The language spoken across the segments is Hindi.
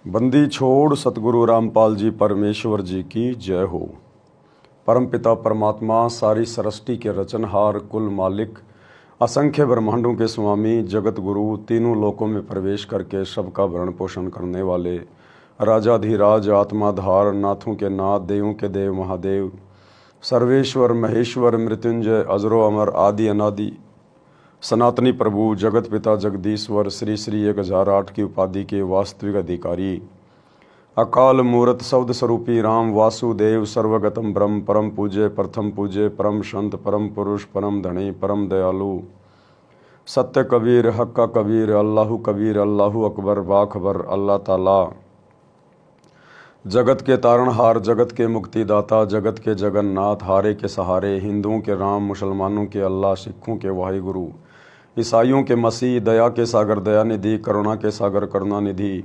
बंदी छोड़ सतगुरु रामपाल जी परमेश्वर जी की जय हो। परमपिता परमात्मा सारी सृष्टि के रचनहार, कुल मालिक, असंख्य ब्रह्मांडों के स्वामी, जगत गुरु, तीनों लोकों में प्रवेश करके सबका भरण पोषण करने वाले, राजाधिराज, आत्माधार, नाथों के नाथ, देवों के देव महादेव, सर्वेश्वर महेश्वर, मृत्युंजय, अजरो अमर, आदि अनादि, सनातनी प्रभु, जगत पिता जगदीश्वर, श्री श्री 1008 की उपाधि के वास्तविक अधिकारी, अकाल मूर्त शब्द स्वरूपी राम वासुदेव, सर्वगतम ब्रह्म, परम पूज्य, प्रथम पूज्य, परम संत, परम पुरुष, परम धनी, परम दयालु, सत्य कबीर, हक्का कबीर, अल्लाहु अकबर, बाखबर, अल्लाह ताला, जगत के तारणहार, जगत के मुक्तिदाता, जगत के जगन्नाथ, हारे के सहारे, हिंदुओं के राम, मुसलमानों के अल्लाह, सिखों के वाहिगुरु, ईसाइयों के मसीह, दया के सागर दयानिधि, करुणा के सागर करुणानिधि,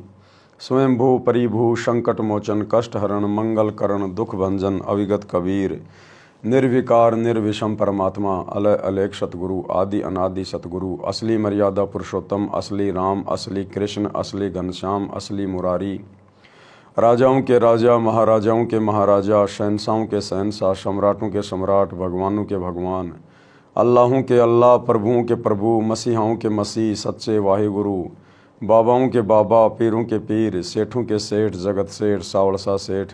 स्वयंभू परिभू, संकट मोचन, कष्ट हरण, मंगल करण, दुख भंजन, अविगत कबीर, निर्विकार निर्विषम परमात्मा, अलय अलेख सतगुरु, आदि अनादि सतगुरु, असली मर्यादा पुरुषोत्तम, असली राम, असली कृष्ण, असली घनश्याम, असली मुरारी, राजाओं के राजा, महाराजाओं के महाराजा, शहंशाहों के शहंशाह, सम्राटों के सम्राट, भगवानों के भगवान, अल्लाहों के अल्लाह, प्रभुओं के प्रभु, मसीहाओं के मसीह, सच्चे वाहिगुरु, बाबाओं के बाबा, पीरों के पीर, सेठों के सेठ, जगत सेठ, सावड़सा सेठ,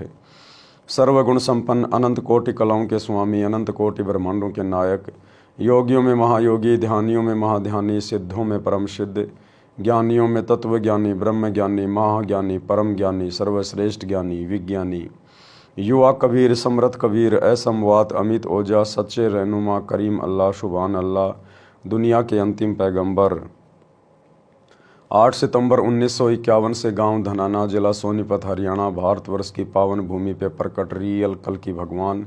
सर्वगुण संपन्न, अनंत कोटि कलाओं के स्वामी, अनंत कोटि ब्रह्मांडों के नायक, योगियों में महायोगी, ध्यानियों में महाध्यानी, सिद्धों में परम सिद्ध, ज्ञानियों में तत्व ज्ञानी, ब्रह्म ज्ञानी, महाज्ञानी, परम ज्ञानी, सर्वश्रेष्ठ ज्ञानी, विज्ञानी, युवा कबीर, समृत कबीर, असमवात, अमित ओजा, सच्चे रहनुमा, करीम अल्लाह, सुभान अल्लाह, दुनिया के अंतिम पैगंबर। 8 सितंबर 1951 से गांव धनाना, जिला सोनीपत, हरियाणा, भारतवर्ष की पावन भूमि पे प्रकट रियल कल की भगवान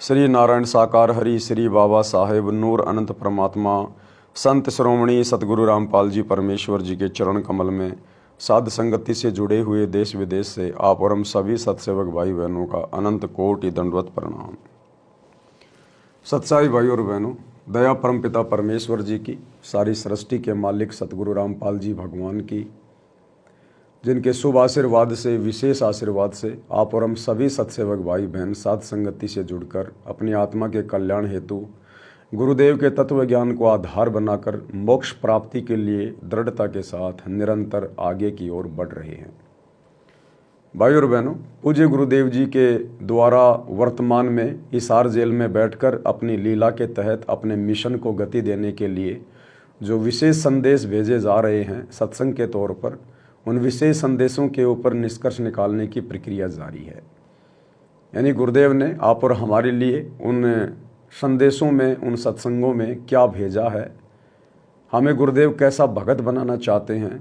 श्री नारायण साकार हरि, श्री बाबा साहेब नूर अनंत परमात्मा, संत श्रोमणी सतगुरु रामपाल जी परमेश्वर जी के चरण कमल में साध संगति से जुड़े हुए देश विदेश से आप और हम सभी सत्सेवक भाई बहनों का अनंत कोटि दंडवत प्रणाम। सत्साई भाई और बहनों, दया परमपिता परमेश्वर जी की, सारी सृष्टि के मालिक सतगुरु रामपाल जी भगवान की, जिनके शुभ आशीर्वाद से, विशेष आशीर्वाद से आप और हम सभी सत्सेवक भाई बहन साध संगति से जुड़कर अपनी आत्मा के कल्याण हेतु गुरुदेव के तत्व ज्ञान को आधार बनाकर मोक्ष प्राप्ति के लिए दृढ़ता के साथ निरंतर आगे की ओर बढ़ रहे हैं। भाई और बहनों, पूज्य गुरुदेव जी के द्वारा वर्तमान में हिसार जेल में बैठकर अपनी लीला के तहत अपने मिशन को गति देने के लिए जो विशेष संदेश भेजे जा रहे हैं सत्संग के तौर पर, उन विशेष संदेशों के ऊपर निष्कर्ष निकालने की प्रक्रिया जारी है। यानी गुरुदेव ने आप और हमारे लिए उन संदेशों में, उन सत्संगों में क्या भेजा है, हमें गुरुदेव कैसा भगत बनाना चाहते हैं,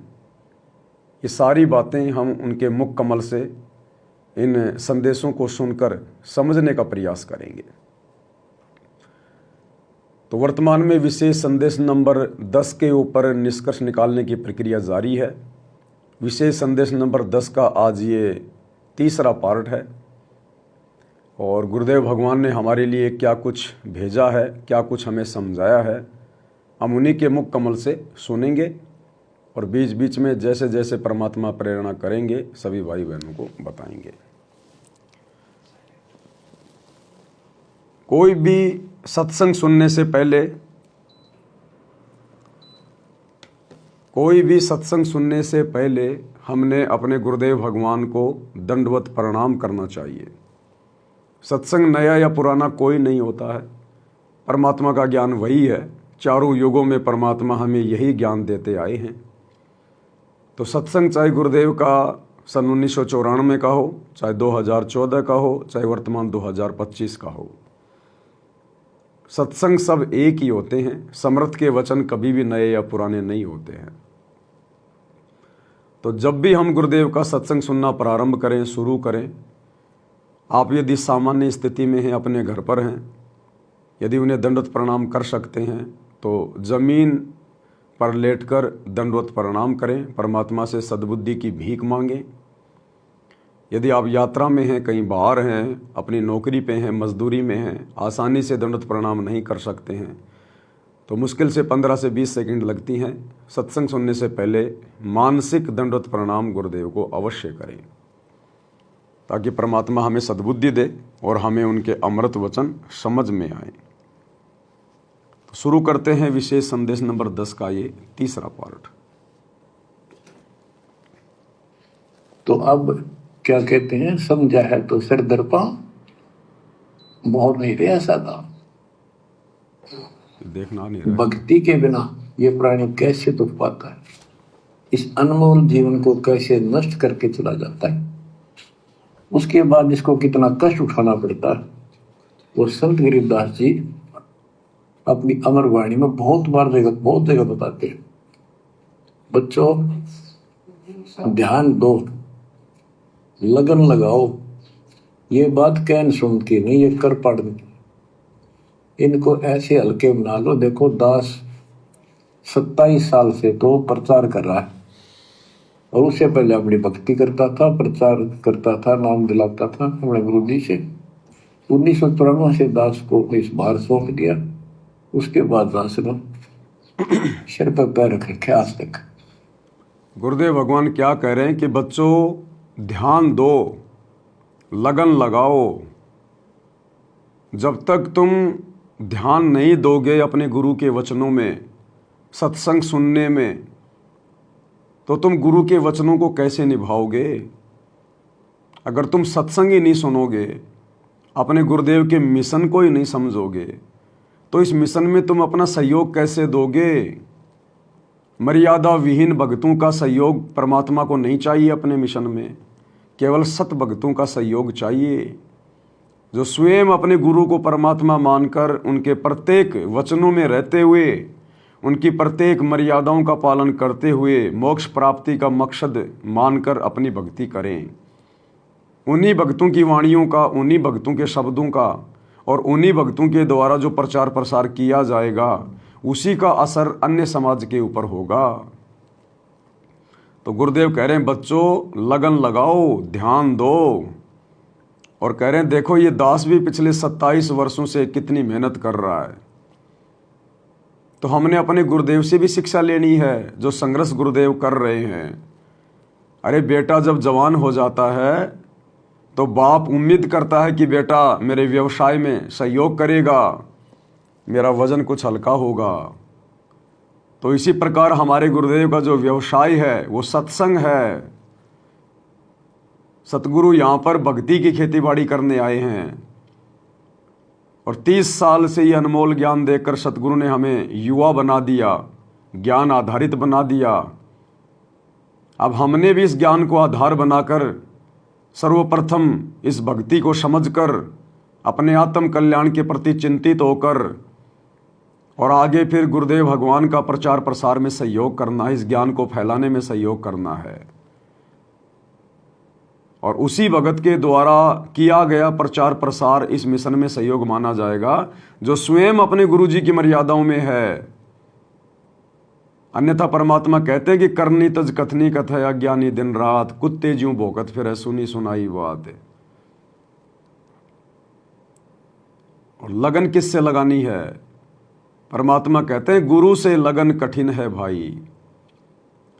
ये सारी बातें हम उनके मुख कमल से इन संदेशों को सुनकर समझने का प्रयास करेंगे। तो वर्तमान में विशेष संदेश नंबर 10 के ऊपर निष्कर्ष निकालने की प्रक्रिया जारी है। विशेष संदेश नंबर 10 का आज ये तीसरा पार्ट है और गुरुदेव भगवान ने हमारे लिए क्या कुछ भेजा है, क्या कुछ हमें समझाया है, हम उन्हीं के मुख कमल से सुनेंगे और बीच बीच में जैसे जैसे परमात्मा प्रेरणा करेंगे सभी भाई बहनों को बताएंगे। कोई भी सत्संग सुनने से पहले, हमने अपने गुरुदेव भगवान को दंडवत प्रणाम करना चाहिए। सत्संग नया या पुराना कोई नहीं होता है, परमात्मा का ज्ञान वही है। चारों युगों में परमात्मा हमें यही ज्ञान देते आए हैं। तो सत्संग चाहे गुरुदेव का सन 1994 का हो, चाहे 2014 का हो, चाहे वर्तमान 2025 का हो, सत्संग सब एक ही होते हैं। समर्थ के वचन कभी भी नए या पुराने नहीं होते हैं। तो जब भी हम गुरुदेव का सत्संग सुनना प्रारंभ करें, शुरू करें, आप यदि सामान्य स्थिति में हैं, अपने घर पर हैं, यदि उन्हें दंडवत प्रणाम कर सकते हैं तो जमीन पर लेटकर दंडवत प्रणाम करें, परमात्मा से सद्बुद्धि की भीख मांगें। यदि आप यात्रा में हैं, कहीं बाहर हैं, अपनी नौकरी पे हैं, मजदूरी में हैं, आसानी से दंडवत प्रणाम नहीं कर सकते हैं, तो मुश्किल से 15 से 20 सेकंड लगती हैं। सत्संग सुनने से पहले मानसिक दंडवत प्रणाम गुरुदेव को अवश्य करें, ताकि परमात्मा हमें सद्बुद्धि दे और हमें उनके अमृत वचन समझ में आए। तो शुरू करते हैं विशेष संदेश नंबर 10 का ये तीसरा पार्ट। तो अब क्या कहते हैं, समझा है तो सिर दर्पा मोहर नहीं रहा सादा। देखना नहीं रहा। भक्ति के बिना ये प्राणी कैसे दुख पाता है, इस अनमोल जीवन को कैसे नष्ट करके चला जाता है, उसके बाद इसको कितना कष्ट उठाना पड़ता है। वो संत गरीबदास जी अपनी अमर वाणी में बहुत जगह बताते हैं, बच्चों ध्यान दो, लगन लगाओ। ये बात कहन सुन के नहीं, ये कर पड़नी। इनको ऐसे हल्के बना लो। देखो दास 27 साल से तो प्रचार कर रहा है, और उससे पहले अपनी भक्ति करता था, प्रचार करता था, नाम दिलाता था अपने गुरु जी से। 1994 से दास को इस बार सौंप दिया। उसके बाद दास ने सिर पर पैर रखे थे आज तक। गुरुदेव भगवान क्या कह रहे हैं कि बच्चों ध्यान दो, लगन लगाओ। जब तक तुम ध्यान नहीं दोगे अपने गुरु के वचनों में, सत्संग सुनने में, तो तुम गुरु के वचनों को कैसे निभाओगे? अगर तुम सत्संग ही नहीं सुनोगे, अपने गुरुदेव के मिशन को ही नहीं समझोगे, तो इस मिशन में तुम अपना सहयोग कैसे दोगे? मर्यादा विहीन भक्तों का सहयोग परमात्मा को नहीं चाहिए अपने मिशन में, केवल सत भक्तों का सहयोग चाहिए, जो स्वयं अपने गुरु को परमात्मा मानकर उनके प्रत्येक वचनों में रहते हुए, उनकी प्रत्येक मर्यादाओं का पालन करते हुए मोक्ष प्राप्ति का मकसद मानकर अपनी भक्ति करें। उन्हीं भक्तों की वाणियों का, उन्हीं भक्तों के शब्दों का और उन्हीं भक्तों के द्वारा जो प्रचार प्रसार किया जाएगा, उसी का असर अन्य समाज के ऊपर होगा। तो गुरुदेव कह रहे हैं बच्चों लगन लगाओ, ध्यान दो। और कह रहे हैं देखो ये दास भी पिछले 27 वर्षों से कितनी मेहनत कर रहा है। तो हमने अपने गुरुदेव से भी शिक्षा लेनी है, जो संघर्ष गुरुदेव कर रहे हैं। अरे बेटा जब जवान हो जाता है तो बाप उम्मीद करता है कि बेटा मेरे व्यवसाय में सहयोग करेगा, मेरा वजन कुछ हल्का होगा। तो इसी प्रकार हमारे गुरुदेव का जो व्यवसाय है वो सत्संग है। सतगुरु यहाँ पर भक्ति की खेतीबाड़ी करने आए हैं, और 30 साल से ये अनमोल ज्ञान देकर सतगुरु ने हमें युवा बना दिया, ज्ञान आधारित बना दिया। अब हमने भी इस ज्ञान को आधार बनाकर सर्वप्रथम इस भक्ति को समझकर अपने आत्म कल्याण के प्रति चिंतित होकर और आगे फिर गुरुदेव भगवान का प्रचार प्रसार में सहयोग करना है, इस ज्ञान को फैलाने में सहयोग करना है। और उसी भगत के द्वारा किया गया प्रचार प्रसार इस मिशन में सहयोग माना जाएगा, जो स्वयं अपने गुरु जी की मर्यादाओं में है। अन्यथा परमात्मा कहते हैं कि करनी तज कथनी कथा अज्ञानी दिन रात, कुत्ते ज्यों भोकत फिर सुनी सुनाई बात। और लगन किससे लगानी है? परमात्मा कहते हैं गुरु से लगन कठिन है भाई,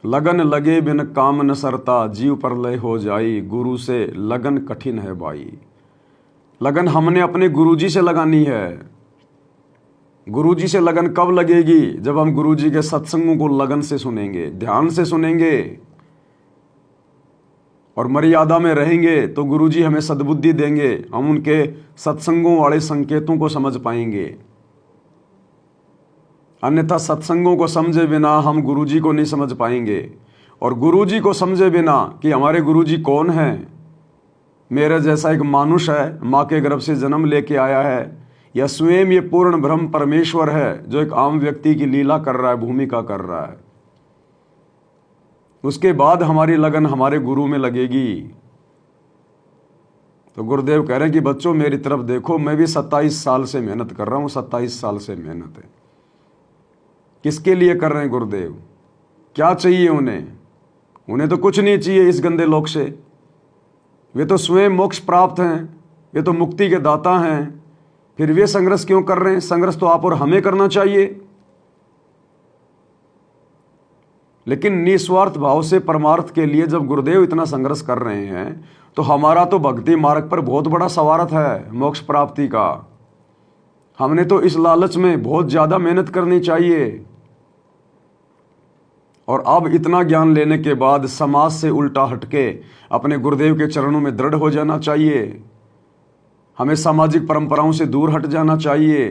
लगन लगे बिन काम न सरता, जीव परलय हो जाई, गुरु से लगन कठिन है भाई। लगन हमने अपने गुरुजी से लगानी है। गुरुजी से लगन कब लगेगी? जब हम गुरुजी के सत्संगों को लगन से सुनेंगे, ध्यान से सुनेंगे और मर्यादा में रहेंगे, तो गुरुजी हमें सद्बुद्धि देंगे, हम उनके सत्संगों वाले संकेतों को समझ पाएंगे। अन्यथा सत्संगों को समझे बिना हम गुरुजी को नहीं समझ पाएंगे, और गुरुजी को समझे बिना कि हमारे गुरुजी कौन हैं, मेरे जैसा एक मानुष है, माँ के गर्भ से जन्म लेके आया है, या स्वयं ये पूर्ण ब्रह्म परमेश्वर है जो एक आम व्यक्ति की लीला कर रहा है, भूमिका कर रहा है। उसके बाद हमारी लगन हमारे गुरु में लगेगी। तो गुरुदेव कह रहे हैं कि बच्चों मेरी तरफ देखो, मैं भी 27 साल से मेहनत कर रहा हूँ। 27 साल से मेहनत है। किसके लिए कर रहे हैं गुरुदेव? क्या चाहिए उन्हें? उन्हें तो कुछ नहीं चाहिए इस गंदे लोक से। वे तो स्वयं मोक्ष प्राप्त हैं, वे तो मुक्ति के दाता हैं। फिर वे संघर्ष क्यों कर रहे हैं? संघर्ष तो आप और हमें करना चाहिए। लेकिन निस्वार्थ भाव से परमार्थ के लिए जब गुरुदेव इतना संघर्ष कर रहे हैं तो हमारा तो भक्ति मार्ग पर बहुत बड़ा स्वार्थ है मोक्ष प्राप्ति का। हमने तो इस लालच में बहुत ज़्यादा मेहनत करनी चाहिए। और अब इतना ज्ञान लेने के बाद समाज से उल्टा हटके अपने गुरुदेव के चरणों में दृढ़ हो जाना चाहिए। हमें सामाजिक परंपराओं से दूर हट जाना चाहिए।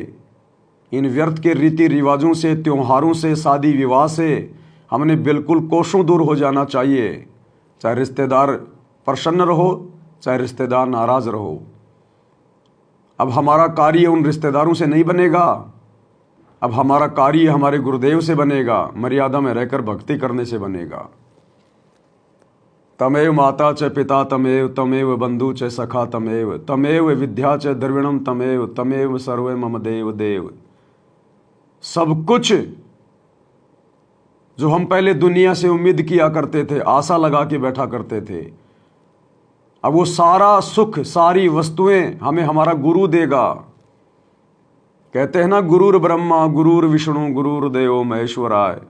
इन व्यर्थ के रीति रिवाजों से, त्योहारों से, शादी विवाह से हमने बिल्कुल कोसों दूर हो जाना चाहिए। चाहे रिश्तेदार प्रसन्न रहो, चाहे रिश्तेदार नाराज रहो। अब हमारा कार्य उन रिश्तेदारों से नहीं बनेगा, अब हमारा कार्य हमारे गुरुदेव से बनेगा, मर्यादा में रहकर भक्ति करने से बनेगा। तमेव माता च पिता तमेव, तमेव बंधु च सखा तमेव, तमेव विद्या च द्रविणम तमेव, तमेव सर्वे मम देव देव। सब कुछ जो हम पहले दुनिया से उम्मीद किया करते थे, आशा लगा के बैठा करते थे, अब वो सारा सुख, सारी वस्तुएं हमें हमारा गुरु देगा। कहते हैं ना, गुरुर ब्रह्मा गुरुर विष्णु गुरुर्देव महेश्वराय,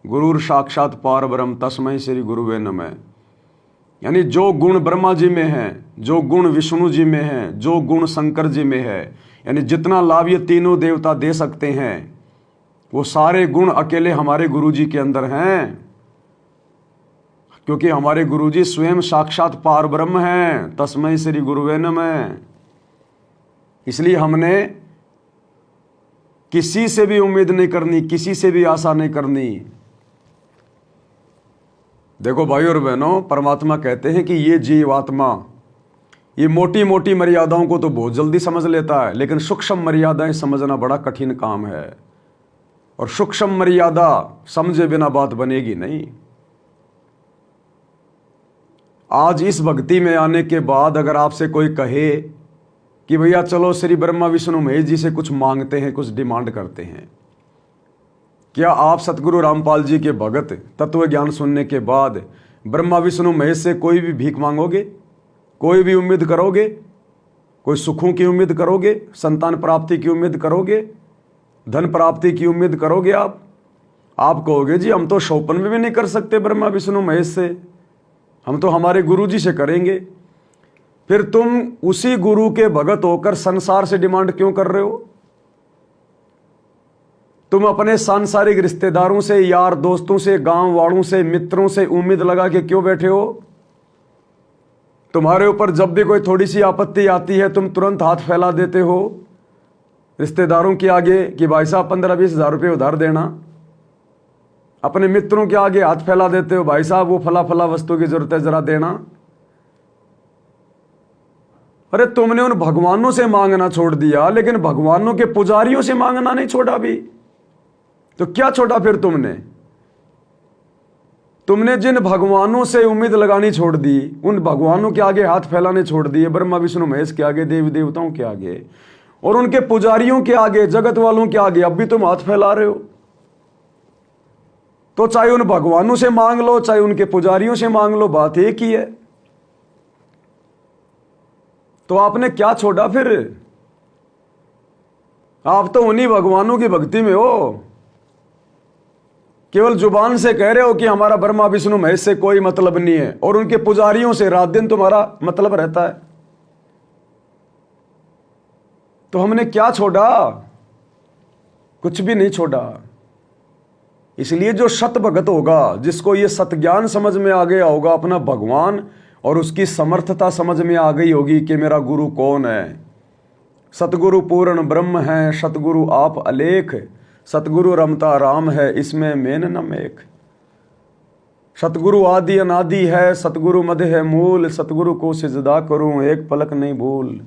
गुरुर साक्षात पार ब्रह्म तस्मै श्री गुरुवे नमः। यानी जो गुण ब्रह्मा जी में है, जो गुण विष्णु जी में है, जो गुण शंकर जी में है, यानी जितना लाभ ये तीनों देवता दे सकते हैं वो सारे गुण अकेले हमारे गुरु जी के अंदर हैं। क्योंकि हमारे गुरु जी स्वयं साक्षात पार ब्रह्म हैं, तस्मै श्री गुरुवे नमः। इसलिए हमने किसी से भी उम्मीद नहीं करनी, किसी से भी आशा नहीं करनी। देखो भाई और बहनों, परमात्मा कहते हैं कि ये जीवात्मा ये मोटी मोटी मर्यादाओं को तो बहुत जल्दी समझ लेता है, लेकिन सूक्ष्म मर्यादाएं समझना बड़ा कठिन काम है। और सूक्ष्म मर्यादा समझे बिना बात बनेगी नहीं। आज इस भक्ति में आने के बाद अगर आपसे कोई कहे कि भैया चलो श्री ब्रह्मा विष्णु महेश जी से कुछ मांगते हैं, कुछ डिमांड करते हैं, क्या आप सतगुरु रामपाल जी के भगत तत्व ज्ञान सुनने के बाद ब्रह्मा विष्णु महेश से कोई भी भीख मांगोगे? कोई भी उम्मीद करोगे? कोई सुखों की उम्मीद करोगे? संतान प्राप्ति की उम्मीद करोगे? धन प्राप्ति की उम्मीद करोगे? आप कहोगे जी हम तो शोपन में भी नहीं कर सकते ब्रह्मा विष्णु महेश से, हम तो हमारे गुरु जी से करेंगे। फिर तुम उसी गुरु के भगत होकर संसार से डिमांड क्यों कर रहे हो? तुम अपने सांसारिक रिश्तेदारों से, यार दोस्तों से, गांव वालों से, मित्रों से उम्मीद लगा के क्यों बैठे हो? तुम्हारे ऊपर जब भी कोई थोड़ी सी आपत्ति आती है तुम तुरंत हाथ फैला देते हो रिश्तेदारों के आगे कि भाई साहब 15-20 हज़ार रुपये उधार देना। अपने मित्रों के आगे हाथ फैला देते हो, भाई साहब वो फला फला वस्तु की जरूरत है जरा देना। अरे तुमने उन भगवानों से मांगना छोड़ दिया, लेकिन भगवानों के पुजारियों से मांगना नहीं छोड़ा भी। तो क्या छोड़ा फिर तुमने जिन भगवानों से उम्मीद लगानी छोड़ दी, उन भगवानों के आगे हाथ फैलाने छोड़ दिए, ब्रह्मा विष्णु महेश के आगे, देवी देवताओं के आगे और उनके पुजारियों के आगे, जगत वालों के आगे, अब भी तुम हाथ फैला रहे हो। तो चाहे उन भगवानों से मांग लो, चाहे उनके पुजारियों से मांग लो, बात एक ही है। तो आपने क्या छोड़ा फिर? आप तो उन्हीं भगवानों की भक्ति में हो, केवल जुबान से कह रहे हो कि हमारा ब्रह्मा विष्णु महेश से कोई मतलब नहीं है, और उनके पुजारियों से रात दिन तुम्हारा मतलब रहता है। तो हमने क्या छोड़ा? कुछ भी नहीं छोड़ा। इसलिए जो सत भगत होगा, जिसको ये सत ज्ञान समझ में आ गया होगा, अपना भगवान और उसकी समर्थता समझ में आ गई होगी कि मेरा गुरु कौन है। सतगुरु पूर्ण ब्रह्म है, सतगुरु आप अलेख, सतगुरु रमता राम है, इसमें मेन न मेख। सतगुरु आदि अनादि है, सतगुरु मध्य है मूल, सतगुरु को सिजदा करूं एक पलक नहीं भूल।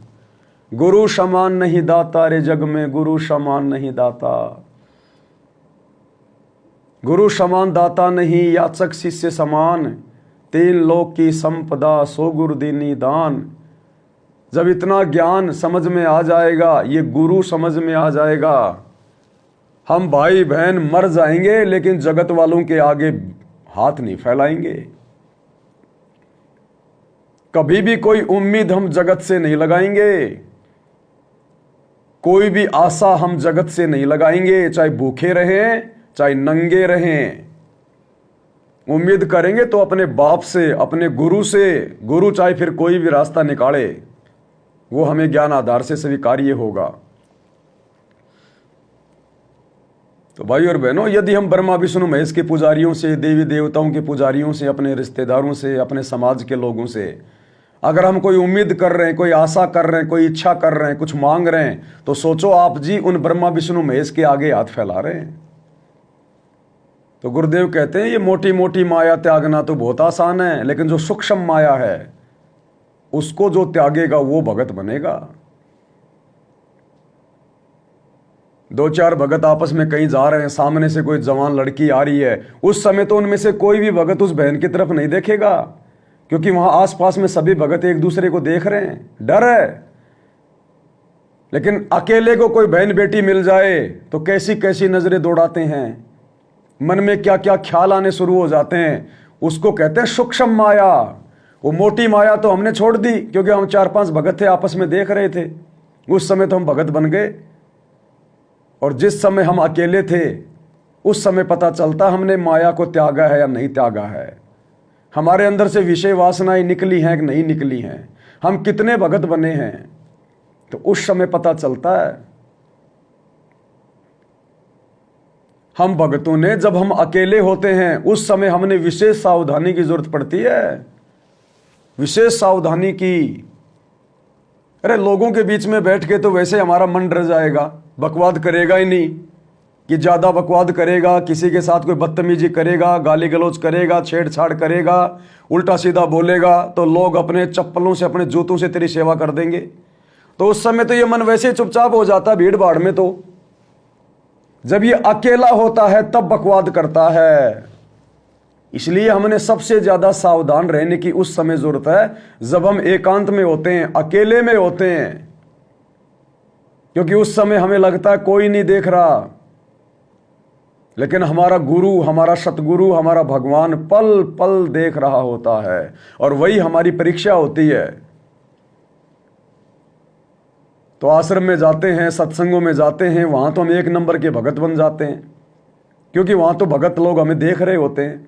गुरु समान नहीं दाता रे जग में, गुरु समान नहीं दाता। गुरु समान दाता नहीं, याचक शिष्य समान, 3 लोक की संपदा सो गुरु दीनी दान। जब इतना ज्ञान समझ में आ जाएगा, ये गुरु समझ में आ जाएगा, हम भाई बहन मर जाएंगे लेकिन जगत वालों के आगे हाथ नहीं फैलाएंगे। कभी भी कोई उम्मीद हम जगत से नहीं लगाएंगे, कोई भी आशा हम जगत से नहीं लगाएंगे, चाहे भूखे रहें चाहे नंगे रहें। उम्मीद करेंगे तो अपने बाप से, अपने गुरु से। गुरु चाहे फिर कोई भी रास्ता निकाले, वो हमें ज्ञान आधार से स्वीकार्य होगा। तो भाई और बहनों, यदि हम ब्रह्मा विष्णु महेश के पुजारियों से, देवी देवताओं के पुजारियों से, अपने रिश्तेदारों से, अपने समाज के लोगों से अगर हम कोई उम्मीद कर रहे हैं, कोई आशा कर रहे हैं, कोई इच्छा कर रहे हैं, कुछ मांग रहे हैं, तो सोचो आप जी उन ब्रह्मा विष्णु महेश के आगे हाथ फैला रहे हैं। तो गुरुदेव कहते हैं ये मोटी मोटी माया त्यागना तो बहुत आसान है, लेकिन जो सूक्ष्म माया है उसको जो त्यागेगा वो भगत बनेगा। दो चार भगत आपस में कहीं जा रहे हैं, सामने से कोई जवान लड़की आ रही है, उस समय तो उनमें से कोई भी भगत उस बहन की तरफ नहीं देखेगा, क्योंकि वहां आसपास में सभी भगत एक दूसरे को देख रहे हैं, डर है। लेकिन अकेले को कोई बहन बेटी मिल जाए तो कैसी कैसी नजरें दौड़ाते हैं, मन में क्या क्या ख्याल आने शुरू हो जाते हैं। उसको कहते हैं सूक्ष्म माया। वो मोटी माया तो हमने छोड़ दी, क्योंकि हम 4-5 भगत थे, आपस में देख रहे थे, उस समय तो हम भगत बन गए। और जिस समय हम अकेले थे उस समय पता चलता हमने माया को त्यागा है या नहीं त्यागा है, हमारे अंदर से विषय वासनाएं निकली हैं कि नहीं निकली हैं, हम कितने भगत बने हैं, तो उस समय पता चलता है। हम भगतों ने जब हम अकेले होते हैं उस समय हमने विशेष सावधानी की जरूरत पड़ती है, विशेष सावधानी की। अरे लोगों के बीच में बैठ के तो वैसे हमारा मन डर जाएगा, बकवाद करेगा ही नहीं, कि ज़्यादा बकवाद करेगा, किसी के साथ कोई बदतमीजी करेगा, गाली गलौज करेगा, छेड़छाड़ करेगा, उल्टा सीधा बोलेगा, तो लोग अपने चप्पलों से, अपने जूतों से तेरी सेवा कर देंगे। तो उस समय तो ये मन वैसे चुपचाप हो जाता भीड़ भाड़ में। तो जब ये अकेला होता है तब बकवाद करता है। इसलिए हमने सबसे ज्यादा सावधान रहने की उस समय जरूरत है जब हम एकांत में होते हैं, अकेले में होते हैं, क्योंकि उस समय हमें लगता है कोई नहीं देख रहा, लेकिन हमारा गुरु, हमारा सतगुरु, हमारा भगवान पल पल देख रहा होता है, और वही हमारी परीक्षा होती है। तो आश्रम में जाते हैं, सत्संगों में जाते हैं, वहां तो हम 1 नंबर के भगत बन जाते हैं, क्योंकि वहां तो भगत लोग हमें देख रहे होते हैं।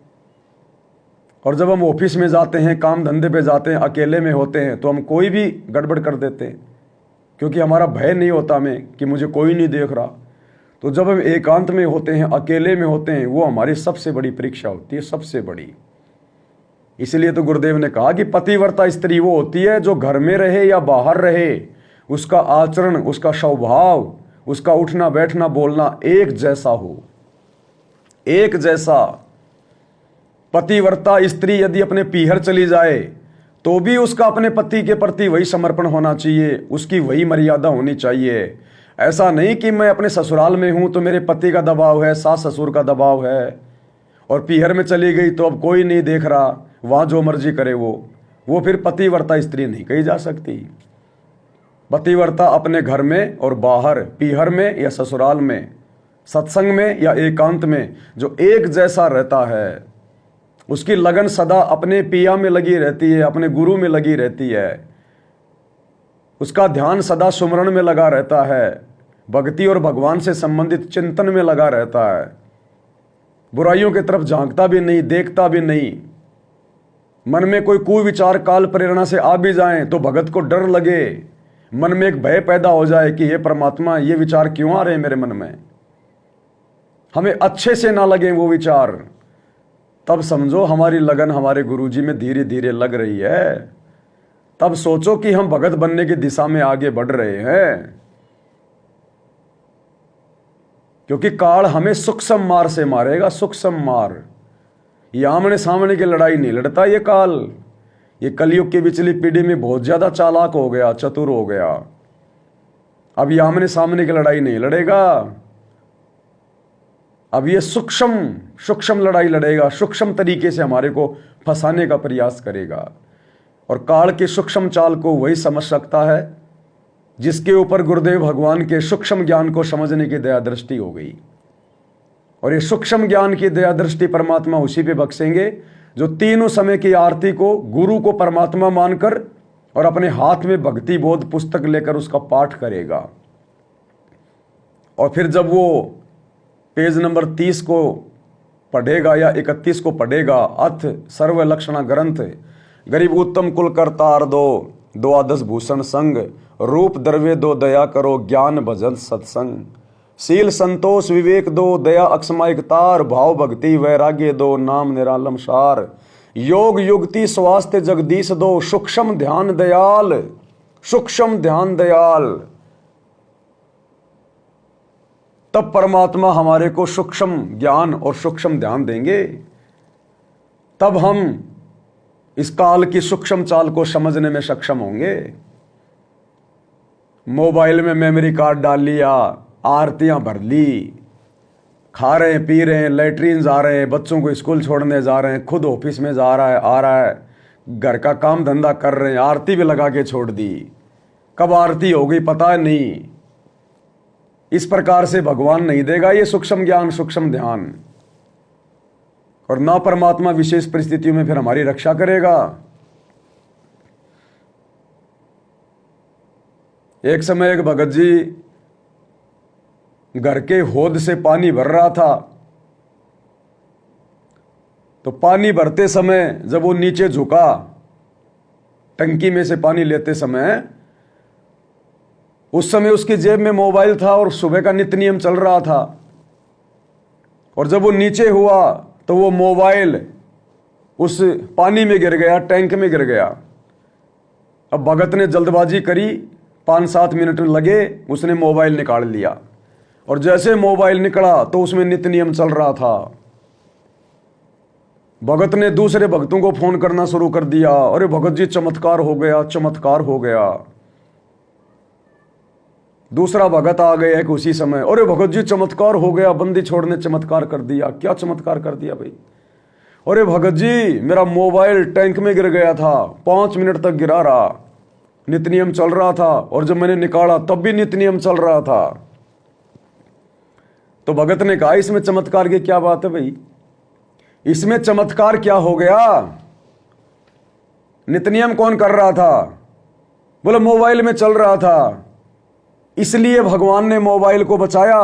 और जब हम ऑफिस में जाते हैं, काम धंधे पे जाते हैं, अकेले में होते हैं, तो हम कोई भी गड़बड़ कर देते हैं, क्योंकि हमारा भय नहीं होता हमें कि मुझे कोई नहीं देख रहा। तो जब हम एकांत में होते हैं, अकेले में होते हैं, वो हमारी सबसे बड़ी परीक्षा होती है, सबसे बड़ी। इसलिए तो गुरुदेव ने कहा कि पतिव्रता स्त्री वो होती है जो घर में रहे या बाहर रहे, उसका आचरण, उसका स्वभाव, उसका उठना बैठना बोलना एक जैसा हो, एक जैसा। पतिव्रता स्त्री यदि अपने पीहर चली जाए तो भी उसका अपने पति के प्रति वही समर्पण होना चाहिए, उसकी वही मर्यादा होनी चाहिए। ऐसा नहीं कि मैं अपने ससुराल में हूं तो मेरे पति का दबाव है, सास ससुर का दबाव है, और पीहर में चली गई तो अब कोई नहीं देख रहा, वहां जो मर्जी करे वो फिर पतिव्रता स्त्री नहीं कही जा सकती। पतिव्रता अपने घर में और बाहर, पीहर में या ससुराल में, सत्संग में या एकांत में, जो एक जैसा रहता है, उसकी लगन सदा अपने पिया में लगी रहती है, अपने गुरु में लगी रहती है, उसका ध्यान सदा सुमरण में लगा रहता है, भक्ति और भगवान से संबंधित चिंतन में लगा रहता है, बुराइयों की तरफ झांकता भी नहीं, देखता भी नहीं। मन में कोई कुविचार काल प्रेरणा से आ भी जाएं तो भगत को डर लगे, मन में एक भय पैदा हो जाए कि हे परमात्मा, ये विचार क्यों आ रहे हैं मेरे मन में, हमें अच्छे से ना लगे वो विचार, तब समझो हमारी लगन हमारे गुरुजी में धीरे धीरे लग रही है। तब सोचो कि हम भगत बनने की दिशा में आगे बढ़ रहे हैं, क्योंकि काल हमें सूक्ष्म मार से मारेगा, सूक्ष्म मार। ये आमने सामने की लड़ाई नहीं लड़ता ये काल। ये कलयुग की पिछली पीढ़ी में बहुत ज्यादा चालाक हो गया, चतुर हो गया। अब ये आमने सामने की लड़ाई नहीं लड़ेगा, अब ये सूक्ष्म लड़ाई लड़ेगा, सूक्ष्म तरीके से हमारे को फंसाने का प्रयास करेगा। और काल के सूक्ष्म चाल को वही समझ सकता है जिसके ऊपर गुरुदेव भगवान के सूक्ष्म ज्ञान को समझने की दया दृष्टि हो गई। और ये सूक्ष्म ज्ञान की दया दृष्टि परमात्मा उसी पे बख्शेंगे जो तीनों समय की आरती को गुरु को परमात्मा मानकर और अपने हाथ में भक्ति बोध पुस्तक लेकर उसका पाठ करेगा। और फिर जब वो पेज नंबर 30 को पढ़ेगा या 31 को पढ़ेगा। अथ सर्व लक्षणा ग्रंथ, गरीब उत्तम कुल करतार दो, द्वादश भूषण संग, रूप द्रव्य दो, दया करो, ज्ञान भजन सत्संग, शील संतोष विवेक दो, दया अक्षमायक तार, भाव भक्ति वैराग्य दो, नाम निरालम सार, योग युक्ति स्वास्थ्य जगदीश दो, सूक्ष्म ध्यान दयाल, सूक्ष्म ध्यान दयाल। तब परमात्मा हमारे को सूक्ष्म ज्ञान और सूक्ष्म ध्यान देंगे, तब हम इस काल की सूक्ष्म चाल को समझने में सक्षम होंगे। मोबाइल में मेमोरी कार्ड डाल लिया, आरतियां भर ली, खा रहे हैं पी रहे हैं, लैट्रीन जा रहे हैं, बच्चों को स्कूल छोड़ने जा रहे हैं, खुद ऑफिस में जा रहा है आ रहा है, घर का काम धंधा कर रहे हैं, आरती भी लगा के छोड़ दी, कब आरती हो गई पता नहीं। इस प्रकार से भगवान नहीं देगा ये सूक्ष्म ज्ञान सूक्ष्म ध्यान, और ना परमात्मा विशेष परिस्थितियों में फिर हमारी रक्षा करेगा। एक समय एक भगत जी घर के हौद से पानी भर रहा था, तो पानी भरते समय जब वो नीचे झुका टंकी में से पानी लेते समय, उस समय उसकी जेब में मोबाइल था और सुबह का नित्य नियम चल रहा था, और जब वो नीचे हुआ तो वो मोबाइल उस पानी में गिर गया, टैंक में गिर गया। अब भगत ने जल्दबाजी करी, 5-7 मिनट लगे, उसने मोबाइल निकाल लिया, और जैसे मोबाइल निकला तो उसमें नित्य नियम चल रहा था। भगत ने दूसरे भक्तों को फोन करना शुरू कर दिया, अरे भगत जी चमत्कार हो गया, चमत्कार हो गया। दूसरा भगत आ गया एक उसी समय, अरे भगत जी चमत्कार हो गया, बंदी छोड़ने चमत्कार कर दिया। क्या चमत्कार कर दिया भाई? अरे भगत जी मेरा मोबाइल टैंक में गिर गया था, 5 मिनट तक गिरा रहा, नित्य नियम चल रहा था, और जब मैंने निकाला तब भी नित्य नियम चल रहा था। तो भगत ने कहा इसमें चमत्कार की क्या बात है भाई? इसमें चमत्कार क्या हो गया? नित्य नियम कौन कर रहा था? बोले मोबाइल में चल रहा था, इसलिए भगवान ने मोबाइल को बचाया,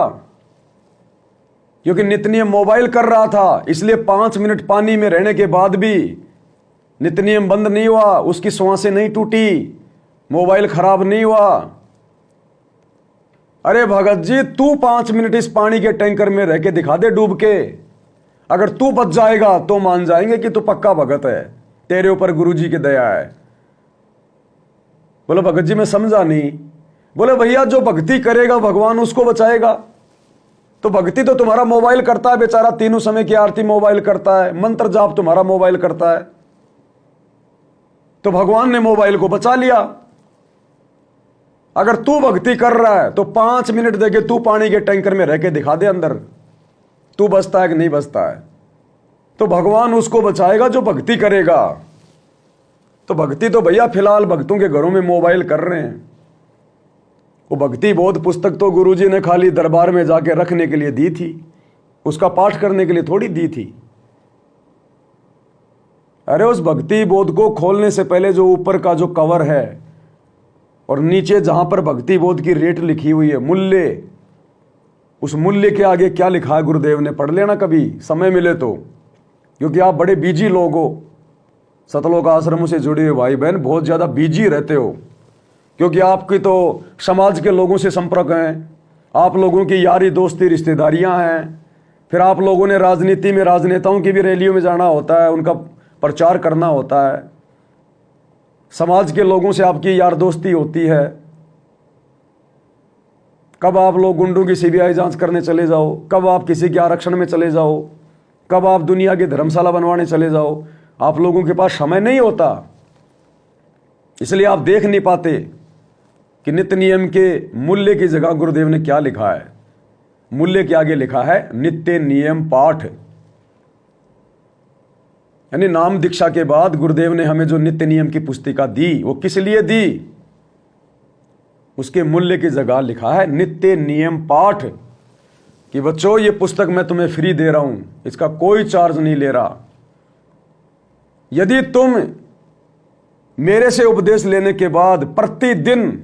क्योंकि नित्य नियम मोबाइल कर रहा था, इसलिए 5 मिनट पानी में रहने के बाद भी नित्य नियम बंद नहीं हुआ, उसकी श्वासें नहीं टूटी, मोबाइल खराब नहीं हुआ। अरे भगत जी तू 5 मिनट इस पानी के टैंकर में रह के दिखा दे डूब के, अगर तू बच जाएगा तो मान जाएंगे कि तू पक्का भगत है, तेरे ऊपर गुरुजी की दया है। बोले भगत जी मैं समझा नहीं। बोले भैया जो भक्ति करेगा भगवान उसको बचाएगा। तो भक्ति तो तुम्हारा मोबाइल करता है बेचारा, तीनों समय की आरती मोबाइल करता है, मंत्र जाप तुम्हारा मोबाइल करता है, तो भगवान ने मोबाइल को बचा लिया। अगर तू भक्ति कर रहा है तो 5 मिनट देके तू पानी के टैंकर में रह के दिखा दे अंदर, तू बचता है कि नहीं बचता है। तो भगवान उसको बचाएगा जो भक्ति करेगा। तो भक्ति तो भैया फिलहाल भक्तों के घरों में मोबाइल कर रहे हैं। वो भक्ति बोध पुस्तक तो गुरुजी ने खाली दरबार में जाके रखने के लिए दी थी, उसका पाठ करने के लिए थोड़ी दी थी। अरे उस भक्ति बोध को खोलने से पहले जो ऊपर का जो कवर है और नीचे जहां पर भक्ति बोध की रेट लिखी हुई है, मूल्य, उस मूल्य के आगे क्या लिखा है गुरुदेव ने पढ़ लेना कभी समय मिले तो, क्योंकि आप बड़े बिजी लोग हो, सतलोक आश्रमों से जुड़े हुए भाई बहन बहुत ज़्यादा बिजी रहते हो, क्योंकि आपकी तो समाज के लोगों से संपर्क हैं, आप लोगों की यारी दोस्ती रिश्तेदारियां हैं, फिर आप लोगों ने राजनीति में राजनेताओं की भी रैलियों में जाना होता है, उनका प्रचार करना होता है, समाज के लोगों से आपकी यार दोस्ती होती है। कब आप लोग गुंडों की सीबीआई जांच करने चले जाओ, कब आप किसी के आरक्षण में चले जाओ, कब आप दुनिया की धर्मशाला बनवाने चले जाओ, आप लोगों के पास समय नहीं होता, इसलिए आप देख नहीं पाते कि नित्य नियम के मूल्य की जगह गुरुदेव ने क्या लिखा है। मूल्य के आगे लिखा है नित्य नियम पाठ, यानी नाम दीक्षा के बाद गुरुदेव ने हमें जो नित्य नियम की पुस्तिका दी वो किस लिए दी, उसके मूल्य की जगह लिखा है नित्य नियम पाठ, कि बच्चों ये पुस्तक मैं तुम्हें फ्री दे रहा हूं, इसका कोई चार्ज नहीं ले रहा। यदि तुम मेरे से उपदेश लेने के बाद प्रतिदिन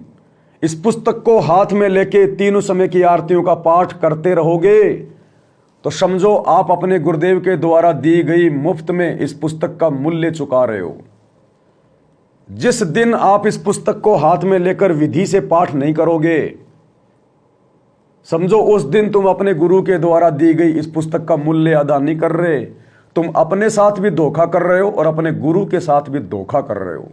इस पुस्तक को हाथ में लेके तीनों समय की आरतियों का पाठ करते रहोगे तो समझो आप अपने गुरुदेव के द्वारा दी गई मुफ्त में इस पुस्तक का मूल्य चुका रहे हो। जिस दिन आप इस पुस्तक को हाथ में लेकर विधि से पाठ नहीं करोगे, समझो उस दिन तुम अपने गुरु के द्वारा दी गई इस पुस्तक का मूल्य अदा नहीं कर रहे। तुम अपने साथ भी धोखा कर रहे हो और अपने गुरु के साथ भी धोखा कर रहे हो।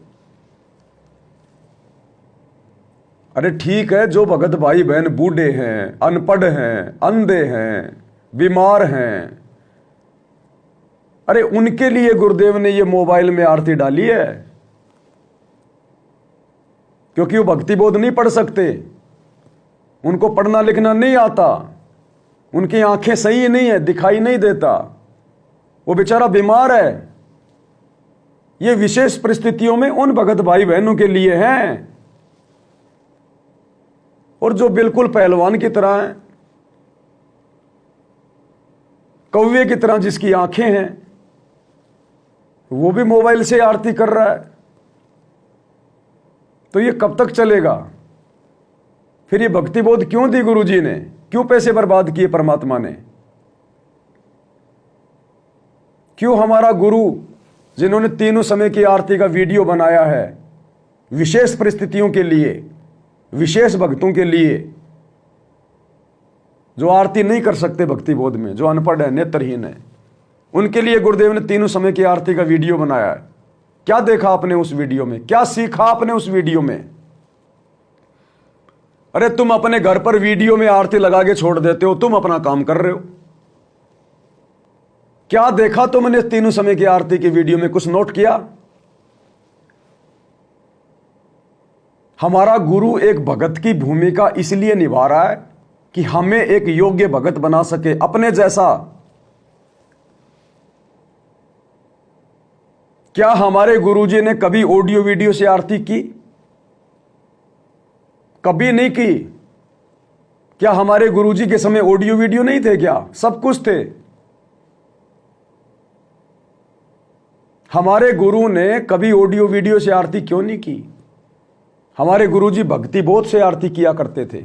अरे ठीक है, जो भगत भाई बहन बूढ़े हैं, अनपढ़ हैं, अंधे हैं, बीमार हैं, अरे उनके लिए गुरुदेव ने ये मोबाइल में आरती डाली है, क्योंकि वो भक्ति बोध नहीं पढ़ सकते, उनको पढ़ना लिखना नहीं आता, उनकी आंखें सही नहीं है, दिखाई नहीं देता, वो बेचारा बीमार है। ये विशेष परिस्थितियों में उन भगत भाई बहनों के लिए हैं। और जो बिल्कुल पहलवान की तरह है, कौवे की तरह जिसकी आंखें हैं, वो भी मोबाइल से आरती कर रहा है, तो ये कब तक चलेगा? फिर ये भक्ति बोध क्यों दी गुरुजी ने? क्यों पैसे बर्बाद किए परमात्मा ने? क्यों हमारा गुरु, जिन्होंने तीनों समय की आरती का वीडियो बनाया है विशेष परिस्थितियों के लिए, विशेष भक्तों के लिए, जो आरती नहीं कर सकते भक्ति बोध में, जो अनपढ़ है, नेत्रहीन है, उनके लिए गुरुदेव ने तीनों समय की आरती का वीडियो बनाया है। क्या देखा आपने उस वीडियो में? क्या सीखा आपने उस वीडियो में? अरे तुम अपने घर पर वीडियो में आरती लगा के छोड़ देते हो, तुम अपना काम कर रहे हो। क्या देखा तुमने तीनों समय की आरती की वीडियो में? कुछ नोट किया? हमारा गुरु एक भगत की भूमिका इसलिए निभा रहा है कि हमें एक योग्य भगत बना सके, अपने जैसा। क्या हमारे गुरुजी ने कभी ऑडियो वीडियो से आरती की? कभी नहीं की। क्या हमारे गुरुजी के समय ऑडियो वीडियो नहीं थे? क्या सब कुछ थे। हमारे गुरु ने कभी ऑडियो वीडियो से आरती क्यों नहीं की? हमारे गुरुजी भक्ति बोध से आरती किया करते थे।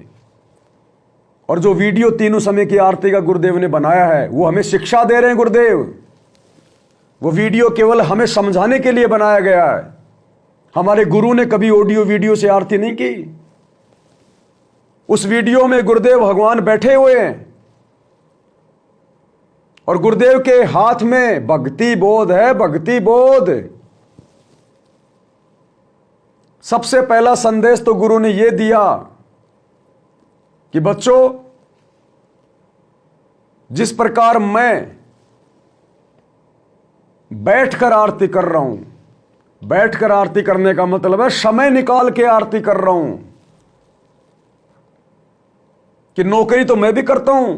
और जो वीडियो तीनों समय की आरती का गुरुदेव ने बनाया है, वो हमें शिक्षा दे रहे हैं गुरुदेव। वो वीडियो केवल हमें समझाने के लिए बनाया गया है। हमारे गुरु ने कभी ऑडियो वीडियो से आरती नहीं की। उस वीडियो में गुरुदेव भगवान बैठे हुए हैं और गुरुदेव के हाथ में भक्ति बोध है, भक्ति बोध। सबसे पहला संदेश तो गुरु ने यह दिया कि बच्चों, जिस प्रकार मैं बैठकर आरती कर रहा हूं, बैठकर आरती करने का मतलब है समय निकाल के आरती कर रहा हूं, कि नौकरी तो मैं भी करता हूं,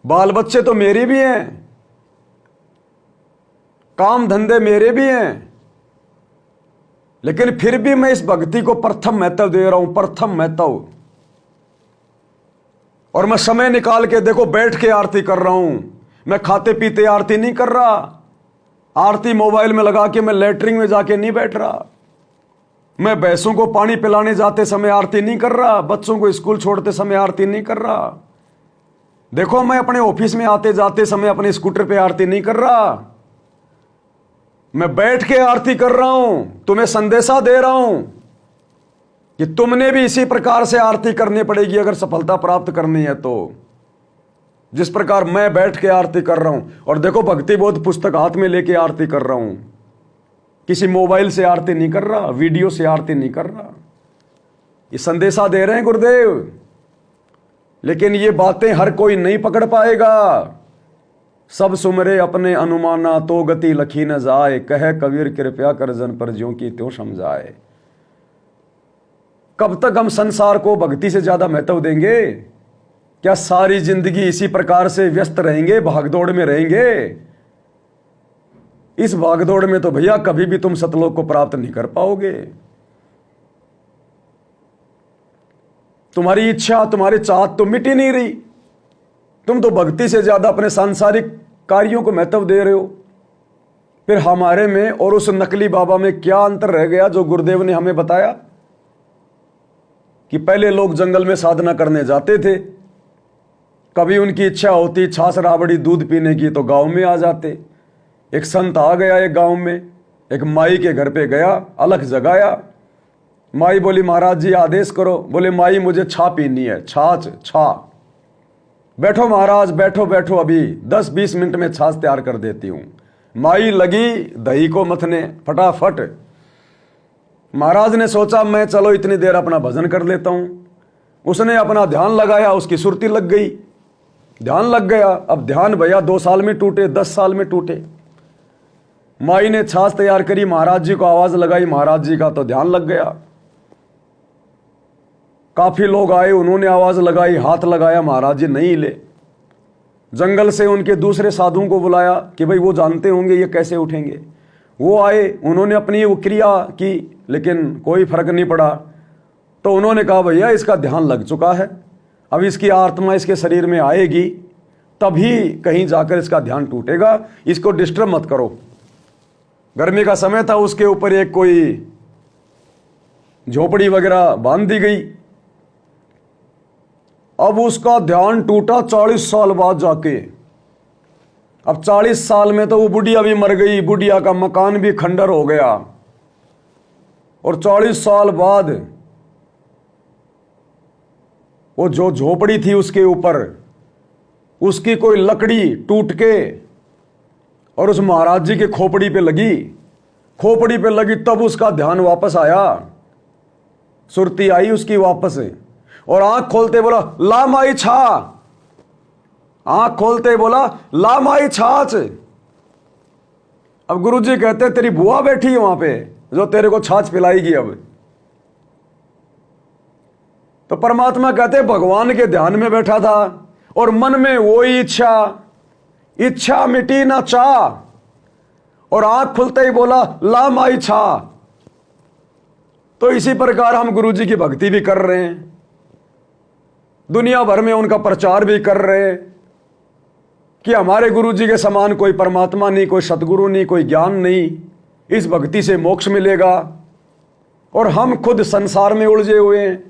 बाल बच्चे तो मेरे भी हैं, काम धंधे मेरे भी हैं, लेकिन फिर भी मैं इस भक्ति को प्रथम महत्व दे रहा हूं, प्रथम महत्व। और मैं समय निकाल के देखो बैठ के आरती कर रहा हूं। मैं खाते पीते आरती नहीं कर रहा। आरती मोबाइल में लगा के मैं लेटरिन में जाके नहीं बैठ रहा। मैं भैंसों को पानी पिलाने जाते समय आरती नहीं कर रहा। बच्चों को स्कूल छोड़ते समय आरती नहीं कर रहा। देखो मैं अपने ऑफिस में आते जाते समय अपने स्कूटर पे आरती नहीं कर रहा। मैं बैठ के आरती कर रहा हूं। तुम्हें संदेशा दे रहा हूं कि तुमने भी इसी प्रकार से आरती करनी पड़ेगी अगर सफलता प्राप्त करनी है तो। जिस प्रकार मैं बैठ के आरती कर रहा हूं, और देखो भक्ति बोध पुस्तक हाथ में लेके आरती कर रहा हूं, किसी मोबाइल से आरती नहीं कर रहा, वीडियो से आरती नहीं कर रहा। ये संदेशा दे रहे हैं गुरुदेव। लेकिन ये बातें हर कोई नहीं पकड़ पाएगा। सब सुमरे अपने अनुमाना तो गति लखी न जाए, कहे कबीर कृपया कर जन पर ज्यों की त्यों समझाए। कब तक हम संसार को भक्ति से ज्यादा महत्व देंगे? क्या सारी जिंदगी इसी प्रकार से व्यस्त रहेंगे, भागदौड़ में रहेंगे? इस भागदौड़ में तो भैया कभी भी तुम सतलोक को प्राप्त नहीं कर पाओगे। तुम्हारी इच्छा, तुम्हारी चाहत तो मिट ही नहीं रही। तुम तो भक्ति से ज्यादा अपने सांसारिक कार्यों को महत्व दे रहे हो। फिर हमारे में और उस नकली बाबा में क्या अंतर रह गया जो गुरुदेव ने हमें बताया कि पहले लोग जंगल में साधना करने जाते थे, कभी उनकी इच्छा होती छाछ राबड़ी दूध पीने की तो गांव में आ जाते। एक संत आ गया एक गांव में, एक माई के घर पे गया, अलख जगाया। माई बोली महाराज जी आदेश करो। बोले माई मुझे छा पीनी है, छाछ छा। बैठो महाराज बैठो बैठो, अभी 10-20 मिनट में छाछ तैयार कर देती हूं। माई लगी दही को मथने फटाफट। महाराज ने सोचा मैं चलो इतनी देर अपना भजन कर लेता हूं। उसने अपना ध्यान लगाया, उसकी सुरती लग गई, ध्यान लग गया। अब ध्यान भैया 2 साल में टूटे, 10 साल में टूटे। माई ने छाछ तैयार करी, महाराज जी को आवाज लगाई, महाराज जी का तो ध्यान लग गया। काफी लोग आए, उन्होंने आवाज लगाई, हाथ लगाया, महाराज जी नहीं ले। जंगल से उनके दूसरे साधुओं को बुलाया कि भाई वो जानते होंगे ये कैसे उठेंगे। वो आए, उन्होंने अपनी वो क्रिया की, लेकिन कोई फर्क नहीं पड़ा। तो उन्होंने कहा भैया इसका ध्यान लग चुका है, अब इसकी आत्मा इसके शरीर में आएगी तभी कहीं जाकर इसका ध्यान टूटेगा, इसको डिस्टर्ब मत करो। गर्मी का समय था, उसके ऊपर एक कोई झोपड़ी वगैरह बांध दी गई। अब उसका ध्यान टूटा 40 साल बाद जाके। अब 40 साल में तो वो बुढ़िया भी मर गई, बुढ़िया का मकान भी खंडर हो गया। और 40 साल बाद वो जो झोपड़ी थी उसके ऊपर उसकी कोई लकड़ी टूट के और उस महाराज जी के खोपड़ी पे लगी। खोपड़ी पे लगी तब उसका ध्यान वापस आया, सुरती आई उसकी वापस। और आंख खोलते बोला ला माई छा, आंख खोलते बोला ला माई छाछ। अब गुरुजी कहते तेरी बुआ बैठी है वहां पे जो तेरे को छाछ पिलाएगी। अब तो परमात्मा कहते भगवान के ध्यान में बैठा था और मन में वही इच्छा मिटी ना चाह, और आंख खुलते ही बोला ला माई छा। तो इसी प्रकार हम गुरुजी की भक्ति भी कर रहे हैं, दुनिया भर में उनका प्रचार भी कर रहे हैं कि हमारे गुरुजी के समान कोई परमात्मा नहीं, कोई सतगुरु नहीं, कोई ज्ञान नहीं, इस भक्ति से मोक्ष मिलेगा। और हम खुद संसार में उलझे हुए हैं।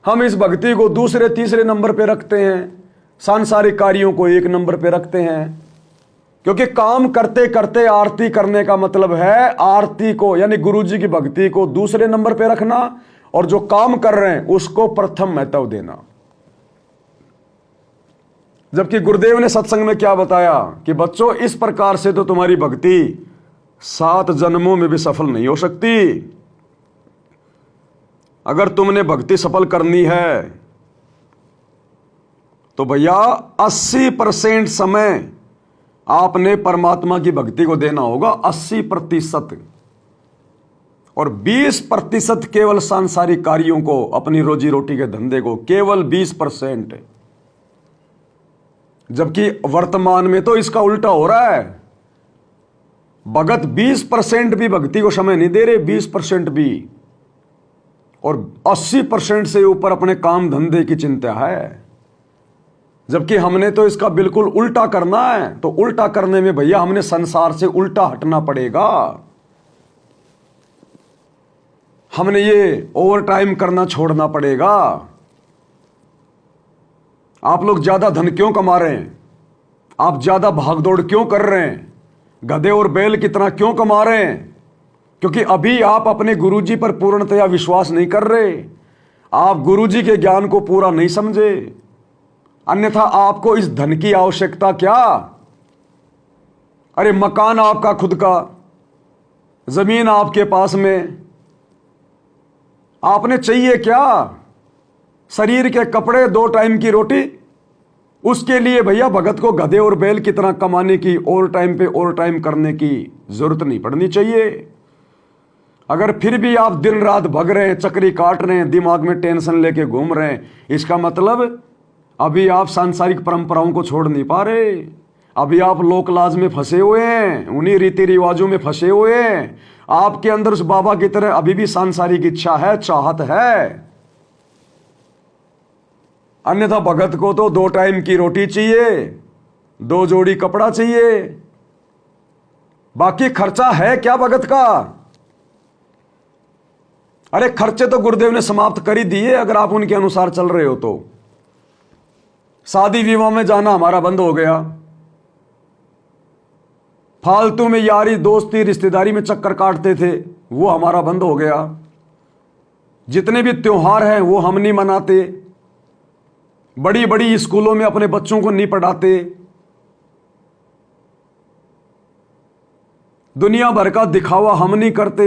हम इस भक्ति को दूसरे तीसरे नंबर पे रखते हैं, सांसारिक कार्यों को 1 नंबर पे रखते हैं। क्योंकि काम करते करते आरती करने का मतलब है आरती को यानी गुरुजी की भक्ति को दूसरे नंबर पे रखना, और जो काम कर रहे हैं उसको प्रथम महत्व देना। जबकि गुरुदेव ने सत्संग में क्या बताया कि बच्चों इस प्रकार से तो तुम्हारी भक्ति 7 जन्मों में भी सफल नहीं हो सकती। अगर तुमने भक्ति सफल करनी है तो भैया 80% समय आपने परमात्मा की भक्ति को देना होगा, 80%, और 20% केवल सांसारिक कार्यों को, अपनी रोजी रोटी के धंधे को, केवल 20%। जबकि वर्तमान में तो इसका उल्टा हो रहा है। भगत 20% भी भक्ति को समय नहीं दे रहे, 20% भी, और 80% से ऊपर अपने काम धंधे की चिंता है। जबकि हमने तो इसका बिल्कुल उल्टा करना है। तो उल्टा करने में भैया हमने संसार से उल्टा हटना पड़ेगा। हमने ये ओवर टाइम करना छोड़ना पड़ेगा। आप लोग ज्यादा धन क्यों कमा रहे हैं? आप ज्यादा भागदौड़ क्यों कर रहे हैं? गधे और बैल कितना क्यों कमा रहे हैं? क्योंकि अभी आप अपने गुरुजी पर पूर्णतया विश्वास नहीं कर रहे। आप गुरुजी के ज्ञान को पूरा नहीं समझे। अन्यथा आपको इस धन की आवश्यकता क्या? अरे मकान आपका खुद का, जमीन आपके पास में, आपने चाहिए क्या? शरीर के कपड़े, 2 टाइम की रोटी। उसके लिए भैया भगत को गधे और बैल कितना कमाने की, ओवर टाइम पे ओवर टाइम करने की जरूरत नहीं पड़नी चाहिए। अगर फिर भी आप दिन रात भग रहे हैं, चक्री काट रहे हैं, दिमाग में टेंशन लेके घूम रहे हैं, इसका मतलब अभी आप सांसारिक परंपराओं को छोड़ नहीं पा रहे। अभी आप लोक लाज में फंसे हुए हैं, उन्हीं रीति रिवाजों में फंसे हुए हैं। आपके अंदर उस बाबा की तरह अभी भी सांसारिक इच्छा है, चाहत है। अन्यथा भगत को तो 2 टाइम की रोटी चाहिए, 2 जोड़ी कपड़ा चाहिए। बाकी खर्चा है क्या भगत का? अरे खर्चे तो गुरुदेव ने समाप्त कर ही दिए अगर आप उनके अनुसार चल रहे हो तो। शादी विवाह में जाना हमारा बंद हो गया। फालतू में यारी दोस्ती रिश्तेदारी में चक्कर काटते थे, वो हमारा बंद हो गया। जितने भी त्योहार हैं वो हम नहीं मनाते। बड़ी बड़ी स्कूलों में अपने बच्चों को नहीं पढ़ाते। दुनिया भर का दिखावा हम नहीं करते।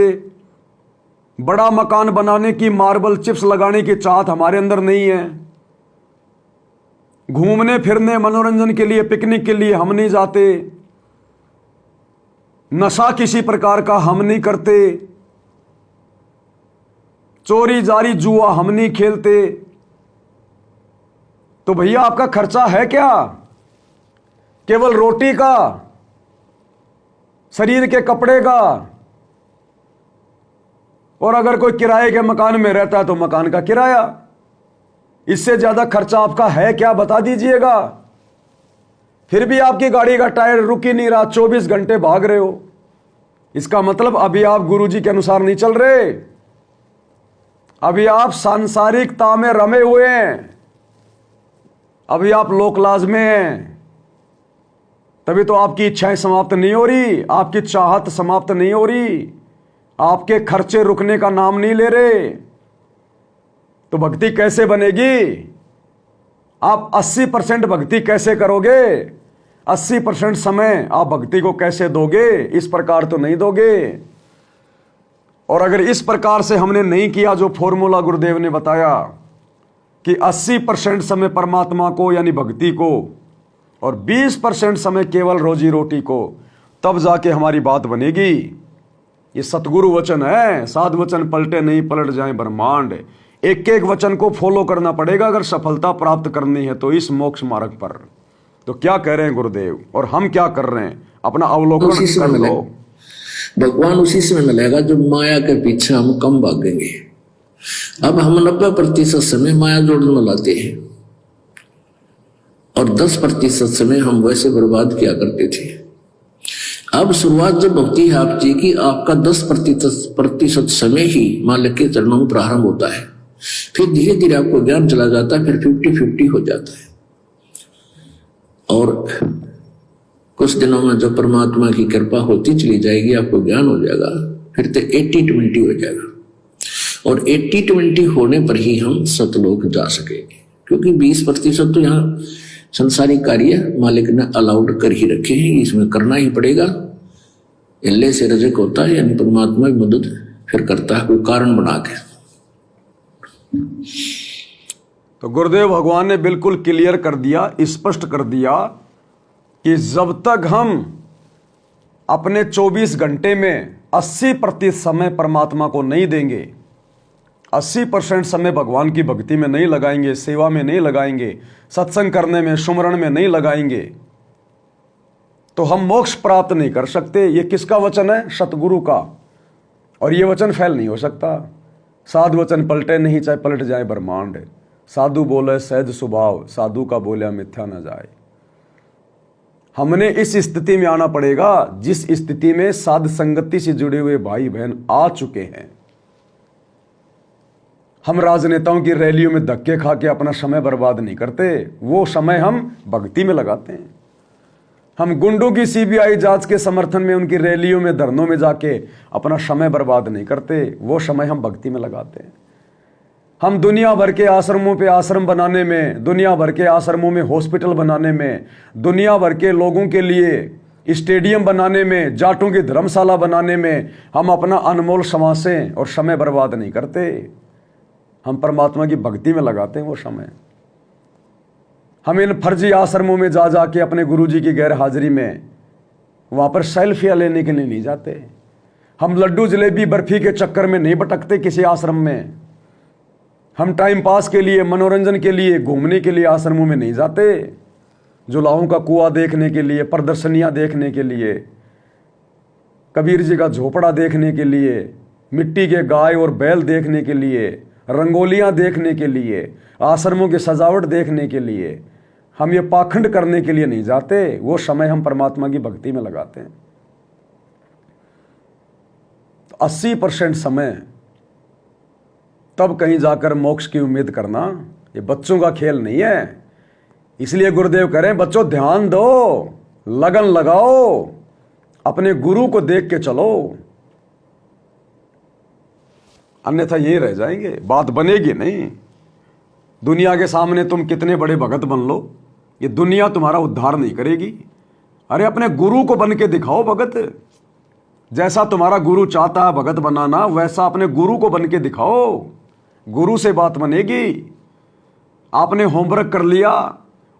बड़ा मकान बनाने की, मार्बल चिप्स लगाने की चाहत हमारे अंदर नहीं है। घूमने फिरने मनोरंजन के लिए, पिकनिक के लिए हम नहीं जाते। नशा किसी प्रकार का हम नहीं करते। चोरी जारी जुआ हम नहीं खेलते। तो भैया आपका खर्चा है क्या? केवल रोटी का, शरीर के कपड़े का, और अगर कोई किराए के मकान में रहता है तो मकान का किराया। इससे ज्यादा खर्चा आपका है क्या, बता दीजिएगा। फिर भी आपकी गाड़ी का टायर रुक ही नहीं रहा, 24 घंटे भाग रहे हो। इसका मतलब अभी आप गुरुजी के अनुसार नहीं चल रहे। अभी आप सांसारिकता में रमे हुए हैं। अभी आप लोकलाज में हैं। तभी तो आपकी इच्छाएं समाप्त नहीं हो रही, आपकी चाहत समाप्त नहीं हो रही, आपके खर्चे रुकने का नाम नहीं ले रहे। तो भक्ति कैसे बनेगी? आप 80% भक्ति कैसे करोगे? 80% समय आप भक्ति को कैसे दोगे? इस प्रकार तो नहीं दोगे। और अगर इस प्रकार से हमने नहीं किया जो फॉर्मूला गुरुदेव ने बताया कि 80% समय परमात्मा को यानी भक्ति को और 20% समय केवल रोजी रोटी को, तब जाके हमारी बात बनेगी। ये सतगुरु वचन है। साधु वचन पलटे नहीं, पलट जाए ब्रह्मांड। एक एक वचन को फॉलो करना पड़ेगा अगर सफलता प्राप्त करनी है तो इस मोक्ष मार्ग पर। तो क्या कह रहे हैं गुरुदेव और हम क्या कर रहे हैं, अपना अवलोकन कर लो। भगवान उसी समय मिलेगा जो माया के पीछे हम कम भागेंगे। अब हम 90% समय माया जोड़ने में लाते हैं और 10% समय हम वैसे बर्बाद किया करते थे। अब शुरुआत जब होती है आप जी की, आपका 10% समय ही मालिक के चरणों में प्रारंभ होता है। फिर धीरे धीरे आपको ज्ञान चला जाता है, फिर 50-50 हो जाता है। और कुछ दिनों में जब परमात्मा की कृपा होती चली जाएगी, आपको ज्ञान हो जाएगा, फिर तो 80-20 हो जाएगा। और 80-20 होने पर ही हम सतलोक जा सकेंगे, क्योंकि 20% तो यहाँ संसारिक कार्य मालिक ने अलाउड कर ही रखे हैं, इसमें करना ही पड़ेगा। इल्ले से रजक होता है, यानी परमात्मा की मदद फिर करता है कोई कारण बना के। तो गुरुदेव भगवान ने बिल्कुल क्लियर कर दिया, स्पष्ट कर दिया कि जब तक हम अपने 24 घंटे में 80% समय परमात्मा को नहीं देंगे, 80% समय भगवान की भक्ति में नहीं लगाएंगे, सेवा में नहीं लगाएंगे, सत्संग करने में, सुमरण में नहीं लगाएंगे, तो हम मोक्ष प्राप्त नहीं कर सकते। ये किसका वचन है? सतगुरु का। और ये वचन फैल नहीं हो सकता। साधु वचन पलटे नहीं, चाहे पलट जाए ब्रह्मांड। साधु बोले सहज स्वभाव, साधु का बोलिया मिथ्या न जाए। हमने इस स्थिति में आना पड़ेगा जिस स्थिति में साध संगति से जुड़े हुए भाई बहन आ चुके हैं। हम राजनेताओं की रैलियों में धक्के खा के अपना समय बर्बाद नहीं करते, वो समय हम भक्ति में लगाते हैं। हम गुंडों की सीबीआई जांच के समर्थन में उनकी रैलियों में, धरनों में जाके अपना समय बर्बाद नहीं करते, वो समय हम भक्ति में लगाते हैं। हम दुनिया भर के आश्रमों पे आश्रम बनाने में, दुनिया भर के आश्रमों में हॉस्पिटल बनाने में, दुनिया भर के लोगों के लिए स्टेडियम बनाने में, जाटों की धर्मशाला बनाने में हम अपना अनमोल समासें और समय बर्बाद नहीं करते। हम परमात्मा की भक्ति में लगाते हैं वो समय। हम इन फर्जी आश्रमों में जा जाके अपने गुरुजी की गैर हाजिरी में वहाँ पर सेल्फियाँ लेने के लिए नहीं जाते। हम लड्डू जलेबी बर्फी के चक्कर में नहीं भटकते किसी आश्रम में। हम टाइम पास के लिए, मनोरंजन के लिए, घूमने के लिए आश्रमों में नहीं जाते। जुलाहों का कुआं देखने के लिए, प्रदर्शनियाँ देखने के लिए, कबीर जी का झोपड़ा देखने के लिए, मिट्टी के गाय और बैल देखने के लिए, रंगोलियाँ देखने के लिए, आश्रमों की सजावट देखने के लिए, हम ये पाखंड करने के लिए नहीं जाते। वो समय हम परमात्मा की भक्ति में लगाते हैं। 80% समय तब कहीं जाकर मोक्ष की उम्मीद करना ये बच्चों का खेल नहीं है। इसलिए गुरुदेव कह रहे हैं बच्चों ध्यान दो, लगन लगाओ, अपने गुरु को देख के चलो, अन्यथा यही रह जाएंगे, बात बनेगी नहीं। दुनिया के सामने तुम कितने बड़े भगत बन लो, ये दुनिया तुम्हारा उद्धार नहीं करेगी। अरे अपने गुरु को बन के दिखाओ भगत, जैसा तुम्हारा गुरु चाहता है भगत बनाना, वैसा अपने गुरु को बन के दिखाओ, गुरु से बात बनेगी। आपने होमवर्क कर लिया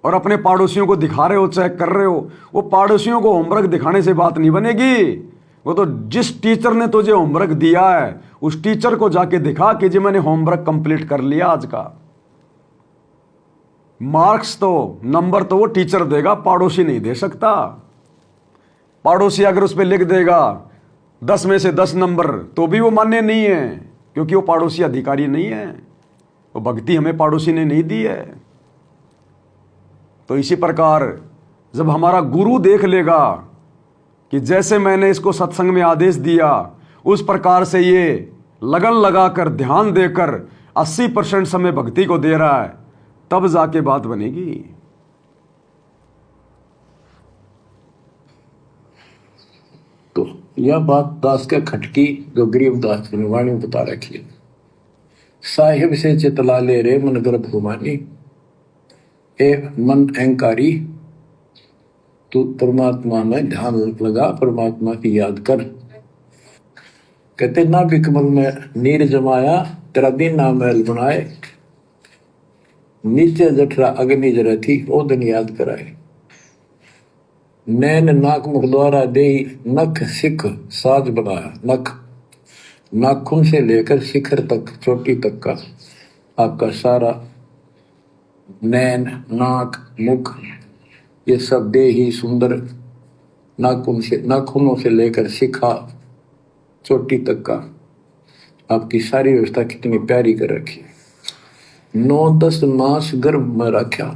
और अपने पड़ोसियों को दिखा रहे हो, चेक कर रहे हो, वो पड़ोसियों को होमवर्क दिखाने से बात नहीं बनेगी। वो तो जिस टीचर ने तुझे होमवर्क दिया है उस टीचर को जाके दिखा कि जी मैंने होमवर्क कंप्लीट कर लिया आज का। मार्क्स तो, नंबर तो वो टीचर देगा, पड़ोसी नहीं दे सकता। पड़ोसी अगर उस पर लिख देगा 10 में से 10 नंबर तो भी वो मान्य नहीं है, क्योंकि वो पड़ोसी अधिकारी नहीं है, वो भक्ति हमें पड़ोसी ने नहीं दी है। तो इसी प्रकार जब हमारा गुरु देख लेगा कि जैसे मैंने इसको सत्संग में आदेश दिया उस प्रकार से ये लगन लगाकर ध्यान देकर 80% समय भक्ति को दे रहा है, तब जाके बात बनेगी। तो यह बात दास के खटकी जो गरीबदास की वाणी बता रखी है। साहिब से चितला ले रे मन गर्भ घुमानी, ए मन अहंकारी तू परमात्मा में ध्यान लगा, परमात्मा की याद कर। कहते ना भी कमल में नीर जमाया, तेरा दिन ना महल बनाए, नीचे जठरा अग्नि जरा थी ओ दिन याद कराए। नैन नाक मुख द्वारा दे नख सिख साज बनाया, नख नाखून से लेकर शिखर तक, चोटी तक का आपका सारा नैन नाक मुख ये सब दे ही सुंदर, नाखूनों से लेकर शिखा चोटी तक का आपकी सारी व्यवस्था कितनी प्यारी कर रखी है। 9-10 मास गर्भ में रखा,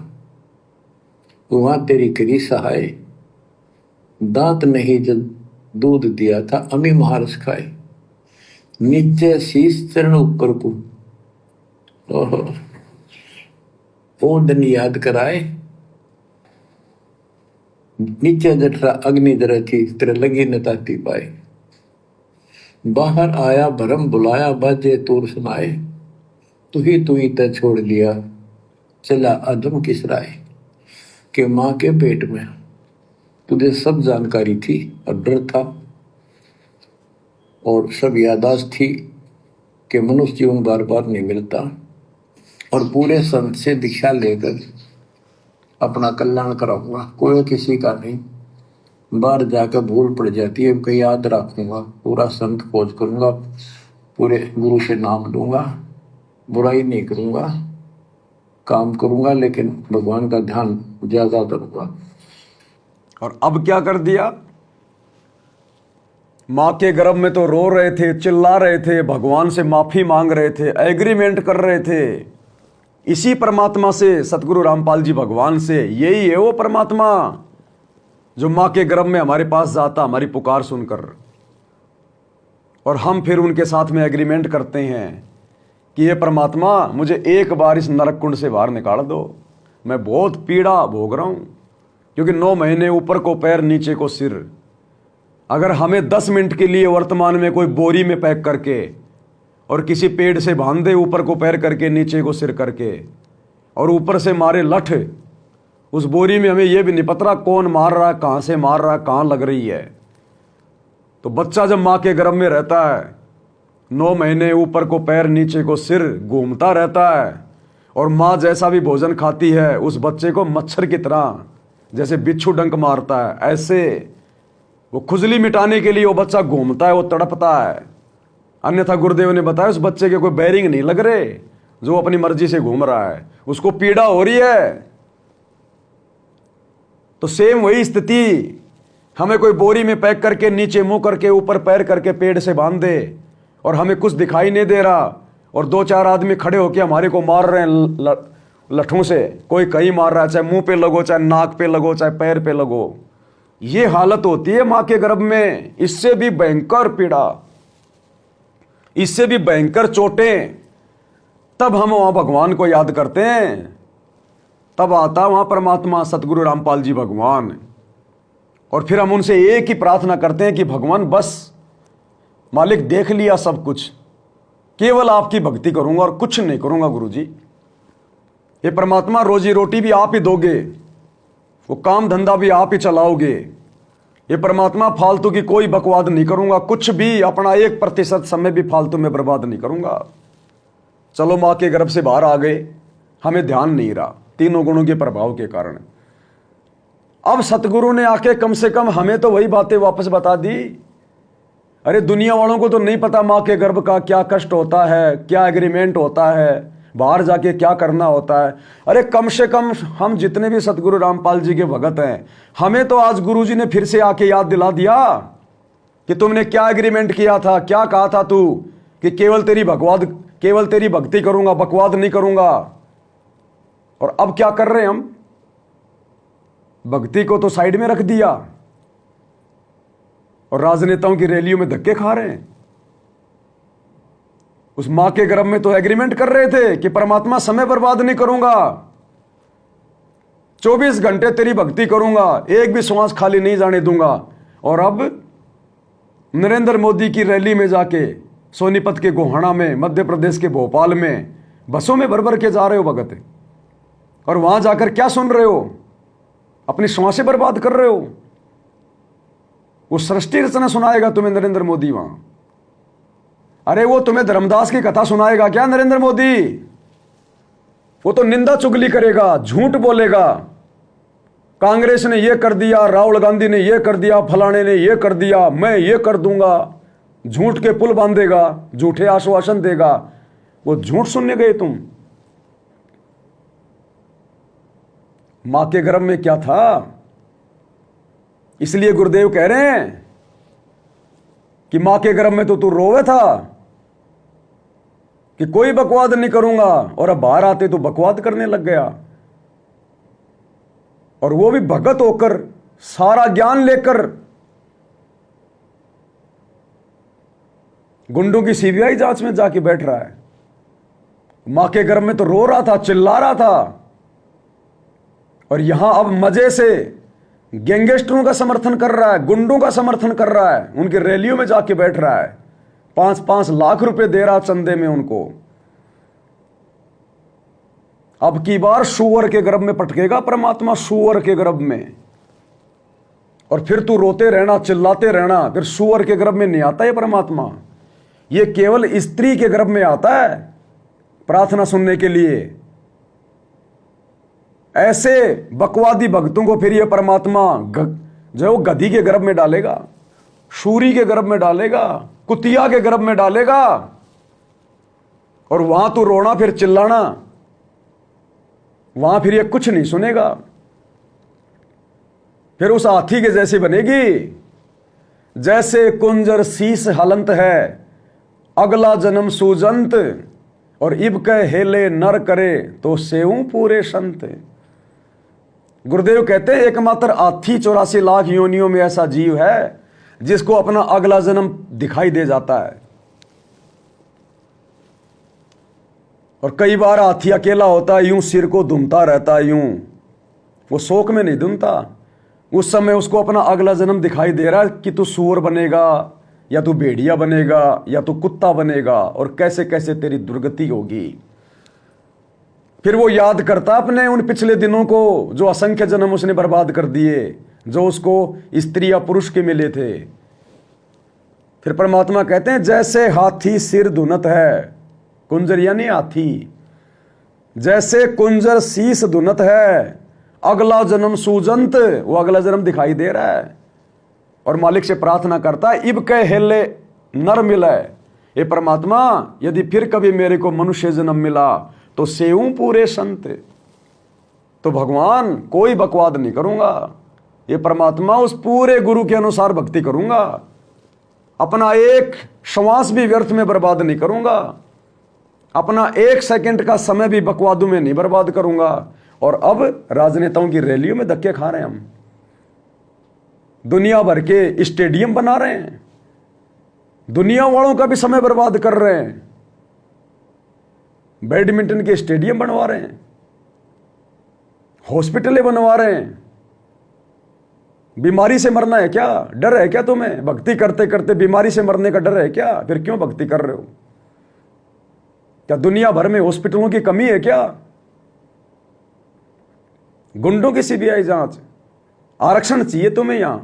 वहां तेरी करी सहाय, दांत नहीं जब दूध दिया था अमी महारस खाए, नीचे शीश चरण ऊपर को ओ दिन याद कराए। नीचे जठरा अग्नि जरा थी तेरे लगी न ताती पाए, बाहर आया भरम बुलाया बाजे तूर सुनाए, तू ही तय छोड़ दिया चला अदम किस राय। के माँ के पेट में तुझे सब जानकारी थी और डर था और सब यादाश्त थी कि मनुष्य जीवन बार बार नहीं मिलता, और पूरे संत से दीक्षा लेकर अपना कल्याण कराऊंगा, कोई किसी का नहीं। बाहर जाकर भूल पड़ जाती है, कहीं याद रखूंगा, पूरा संत खोज करूंगा, पूरे गुरु से नाम लूंगा, बुराई नहीं करूंगा, काम करूंगा, लेकिन भगवान का ध्यान ज्यादा करूंगा। और अब क्या कर दिया? माँ के गर्भ में तो रो रहे थे, चिल्ला रहे थे, भगवान से माफी मांग रहे थे, एग्रीमेंट कर रहे थे इसी परमात्मा से, सतगुरु रामपाल जी भगवान से। यही है वो परमात्मा जो माँ के गर्भ में हमारे पास जाता हमारी पुकार सुनकर, और हम फिर उनके साथ में एग्रीमेंट करते हैं कि ये परमात्मा मुझे एक बार इस नरक कुंड से बाहर निकाल दो, मैं बहुत पीड़ा भोग रहा हूँ। क्योंकि 9 महीने ऊपर को पैर नीचे को सिर, अगर हमें 10 मिनट के लिए वर्तमान में कोई बोरी में पैक करके और किसी पेड़ से बांध दे, ऊपर को पैर करके नीचे को सिर करके, और ऊपर से मारे लठ, उस बोरी में हमें यह भी नहीं पता कौन मार रहा है, कहाँ से मार रहा है, कहाँ लग रही है। तो बच्चा जब माँ के गर्भ में रहता है 9 महीने ऊपर को पैर नीचे को सिर घूमता रहता है, और माँ जैसा भी भोजन खाती है उस बच्चे को मच्छर की तरह जैसे बिच्छू डंक मारता है, ऐसे वो खुजली मिटाने के लिए वो बच्चा घूमता है, वो तड़पता है। अन्यथा गुरुदेव ने बताया उस बच्चे के कोई बैरिंग नहीं लग रहे, जो अपनी मर्जी से घूम रहा है, उसको पीड़ा हो रही है। तो सेम वही स्थिति, हमें कोई बोरी में पैक करके नीचे मुंह करके ऊपर पैर करके पेड़ से बांध दे, और हमें कुछ दिखाई नहीं दे रहा, और 2-4 आदमी खड़े होकर हमारे को मार रहे हैं लठों से, कोई कहीं मार रहा है, चाहे मुंह पे लगो, चाहे नाक पे लगो, चाहे पैर पे लगो। ये हालत होती है माँ के गर्भ में। इससे भी भयंकर पीड़ा, इससे भी भयंकर चोटें, तब हम वहां भगवान को याद करते हैं, तब आता वहां परमात्मा सतगुरु रामपाल जी भगवान। और फिर हम उनसे एक ही प्रार्थना करते हैं कि भगवान बस मालिक देख लिया सब कुछ, केवल आपकी भक्ति करूंगा और कुछ नहीं करूंगा गुरु जी। ये परमात्मा रोजी रोटी भी आप ही दोगे, वो काम धंधा भी आप ही चलाओगे। ये परमात्मा फालतू की कोई बकवाद नहीं करूंगा, कुछ भी अपना 1% समय भी फालतू में बर्बाद नहीं करूंगा। चलो मां के गर्भ से बाहर आ गए, हमें ध्यान नहीं रहा तीनों गुणों के प्रभाव के कारण। अब सतगुरु ने आके कम से कम हमें तो वही बातें वापस बता दी। अरे दुनिया वालों को तो नहीं पता मां के गर्भ का क्या कष्ट होता है, क्या एग्रीमेंट होता है, बाहर जाके क्या करना होता है। अरे कम से कम हम जितने भी सतगुरु रामपाल जी के भगत हैं, हमें तो आज गुरु जी ने फिर से आके याद दिला दिया कि तुमने क्या एग्रीमेंट किया था, क्या कहा था तू कि केवल तेरी भक्ति करूंगा, बकवाद नहीं करूंगा। और अब क्या कर रहे हैं हम? भक्ति को तो साइड में रख दिया और राजनेताओं की रैलियों में धक्के खा रहे हैं। उस मां के गर्भ में तो एग्रीमेंट कर रहे थे कि परमात्मा समय बर्बाद नहीं करूंगा, 24 घंटे तेरी भक्ति करूंगा, एक भी श्वास खाली नहीं जाने दूंगा। और अब नरेंद्र मोदी की रैली में जाके सोनीपत के गोहाना में, मध्य प्रदेश के भोपाल में बसों में भर भर के जा रहे हो भगत, और वहां जाकर क्या सुन रहे हो? अपनी श्वासें बर्बाद कर रहे हो। वो सृष्टि रचना सुनाएगा तुम्हें नरेंद्र मोदी वहां। अरे वो तुम्हें धर्मदास की कथा सुनाएगा क्या नरेंद्र मोदी? वो तो निंदा चुगली करेगा, झूठ बोलेगा। कांग्रेस ने ये कर दिया, राहुल गांधी ने ये कर दिया, फलाने ने ये कर दिया, मैं ये कर दूंगा। झूठ के पुल बांधेगा, झूठे आश्वासन देगा। वो झूठ सुनने गए तुम? मां के गर्भ में क्या था? इसलिए गुरुदेव कह रहे हैं कि मां के गर्भ में तो तू रोवे था कि कोई बकवाद नहीं करूंगा, और अब बाहर आते तो बकवाद करने लग गया। और वो भी भगत होकर, सारा ज्ञान लेकर। गुंडों की सीबीआई जांच में जाके बैठ रहा है। मां के गर्भ में तो रो रहा था, चिल्ला रहा था, और यहां अब मजे से गैंगस्टरों का समर्थन कर रहा है, गुंडों का समर्थन कर रहा है, उनके रैलियों में जाके बैठ रहा है, 5-5 लाख रुपए दे रहा चंदे में उनको। अब की बार सुअर के गर्भ में पटकेगा परमात्मा, सुअर के गर्भ में। और फिर तू रोते रहना, चिल्लाते रहना, फिर सुअर के गर्भ में नहीं आता है परमात्मा। ये केवल स्त्री के गर्भ में आता है प्रार्थना सुनने के लिए। ऐसे बकवादी भक्तों को फिर ये परमात्मा जो गधी के गर्भ में डालेगा, शूरी के गर्भ में डालेगा, कुतिया के गर्भ में डालेगा। और वहां तू रोना, फिर चिल्लाना, वहां फिर ये कुछ नहीं सुनेगा। फिर उस हाथी के जैसी बनेगी, जैसे कुंजर शीस हलंत है, अगला जन्म सूजंत, और इब कह हेले नर करे तो सेऊ पूरे संत। गुरुदेव कहते हैं एकमात्र हाथी 84 लाख योनियों में ऐसा जीव है जिसको अपना अगला जन्म दिखाई दे जाता है। और कई बार हाथी अकेला होता है, यूं सिर को धुमता रहता है, यूं वो शोक में नहीं धुमता। उस समय उसको अपना अगला जन्म दिखाई दे रहा है कि तू सूअर बनेगा, या तू भेड़िया बनेगा, या तू कुत्ता बनेगा, और कैसे कैसे तेरी दुर्गति होगी। फिर वो याद करता अपने उन पिछले दिनों को, जो असंख्य जन्म उसने बर्बाद कर दिए, जो उसको स्त्री या पुरुष के मिले थे। फिर परमात्मा कहते हैं जैसे हाथी सिर धुनत है, कुंजर यानी हाथी, जैसे कुंजर शीस धुनत है, अगला जन्म सूजंत, वो अगला जन्म दिखाई दे रहा है। और मालिक से प्रार्थना करता है, इब कह हेले नर मिले, ये परमात्मा यदि फिर कभी मेरे को मनुष्य जन्म मिला तो सेऊं पूरे संत। तो भगवान कोई बकवाद नहीं करूंगा, ये परमात्मा उस पूरे गुरु के अनुसार भक्ति करूंगा, अपना एक श्वास भी व्यर्थ में बर्बाद नहीं करूंगा, अपना 1 सेकंड का समय भी बकवादों में नहीं बर्बाद करूंगा। और अब राजनेताओं की रैलियों में धक्के खा रहे हैं हम, दुनिया भर के स्टेडियम बना रहे हैं, दुनिया वालों का भी समय बर्बाद कर रहे हैं, बैडमिंटन के स्टेडियम बनवा रहे हैं। हॉस्पिटलें बनवा रहे हैं। बीमारी से मरना है क्या? डर है क्या तुम्हें? भक्ति करते करते बीमारी से मरने का डर है क्या? फिर क्यों भक्ति कर रहे हो? क्या दुनिया भर में हॉस्पिटलों की कमी है क्या? गुंडों की सीबीआई जांच, आरक्षण चाहिए तुम्हें यहां?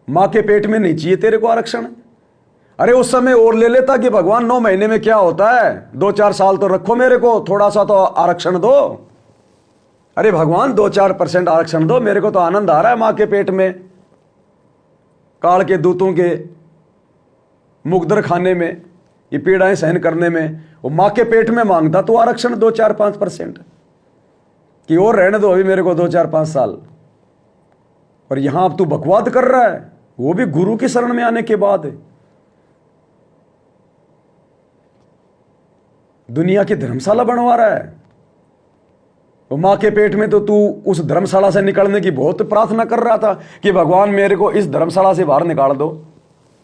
मां के पेट में नहीं चाहिए तेरे को आरक्षण? अरे उस समय और ले लेता कि भगवान 9 महीने में क्या होता है, 2-4 साल तो रखो मेरे को, थोड़ा सा तो आरक्षण दो। अरे भगवान 2-4% आरक्षण दो, मेरे को तो आनंद आ रहा है मां के पेट में, काल के दूतों के मुकदर खाने में, ये पीड़ाएं सहन करने में। वो मां के पेट में मांगता तो आरक्षण 2-4-5% कि और रहने दो अभी मेरे को 2-4-5 साल। और यहां अब तू बकवाद कर रहा है, वो भी गुरु की शरण में आने के बाद। दुनिया की धर्मशाला बनवा रहा है। वो मां के पेट में तो तू उस धर्मशाला से निकलने की बहुत प्रार्थना कर रहा था कि भगवान मेरे को इस धर्मशाला से बाहर निकाल दो,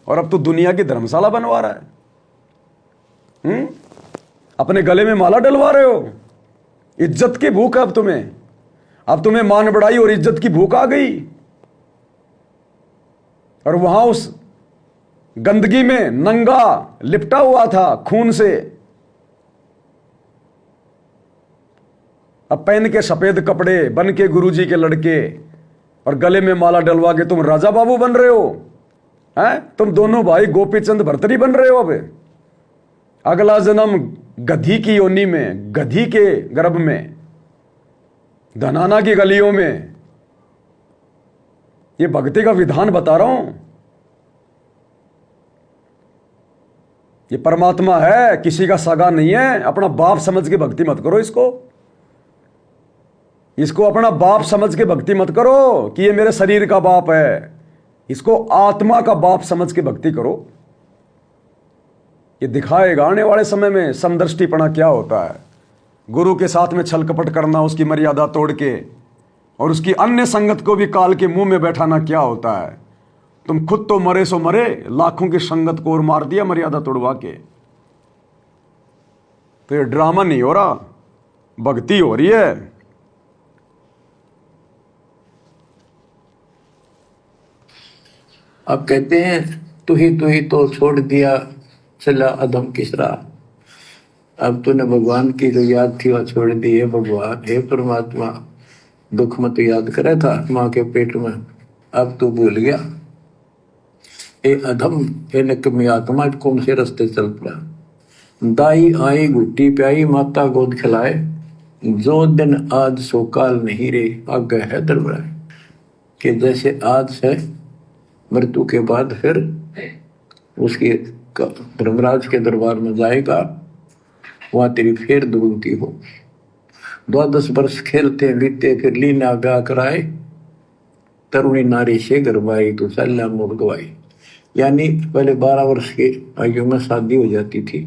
और अब तू दुनिया की धर्मशाला बनवा रहा है। अपने गले में माला डलवा रहे हो। इज्जत की भूख है अब तुम्हें मान बढ़ाई और इज्जत की भूख आ गई। और वहां उस गंदगी में नंगा लिपटा हुआ था खून से, अब पहन के सफेद कपड़े, बन के गुरुजी के लड़के, और गले में माला डलवा के तुम राजा बाबू बन रहे हो। हैं? तुम दोनों भाई गोपीचंद भर्तरी बन रहे हो। अब अगला जन्म गधी की योनि में, गधी के गर्भ में, धनाना की गलियों में। ये भक्ति का विधान बता रहा हूं। ये परमात्मा है, किसी का सगा नहीं है। अपना बाप समझ के भक्ति मत करो इसको अपना बाप समझ के भक्ति मत करो कि ये मेरे शरीर का बाप है। इसको आत्मा का बाप समझ के भक्ति करो। ये दिखाएगा आने वाले समय में समदृष्टिपना क्या होता है। गुरु के साथ में छल कपट करना, उसकी मर्यादा तोड़ के, और उसकी अन्य संगत को भी काल के मुंह में बैठाना क्या होता है। तुम खुद तो मरे सो मरे, लाखों की संगत को और मार दिया मर्यादा तोड़वा के। तो ये ड्रामा नहीं हो रहा, भक्ति हो रही है। अब कहते हैं तू ही तो छोड़ दिया चला अधम किस राह। अब तूने भगवान की जो याद थी वह छोड़ दी है। भगवान, हे परमात्मा, दुख मत याद करे था माँ के पेट में, अब तू भूल गया। ए अधम, हे निकम्मी आत्मा, कौन से रास्ते चल पड़ा। दाई आई घुट्टी प्याई, माता गोद खिलाए, जो दिन आज सो काल नहीं रे, आगे है दरबार। कि जैसे आज है, मृत्यु के बाद फिर उसकी धर्मराज के दरबार में जाएगा, वहां तेरी फिर दुगुनती हो। 12 वर्ष खेलते बीते, फिर लीना ब्याह कराए, तरुणी नारी से गरबाई, तो सल्ला मोड़ गवाई। यानी पहले 12 वर्ष की आयु में शादी हो जाती थी,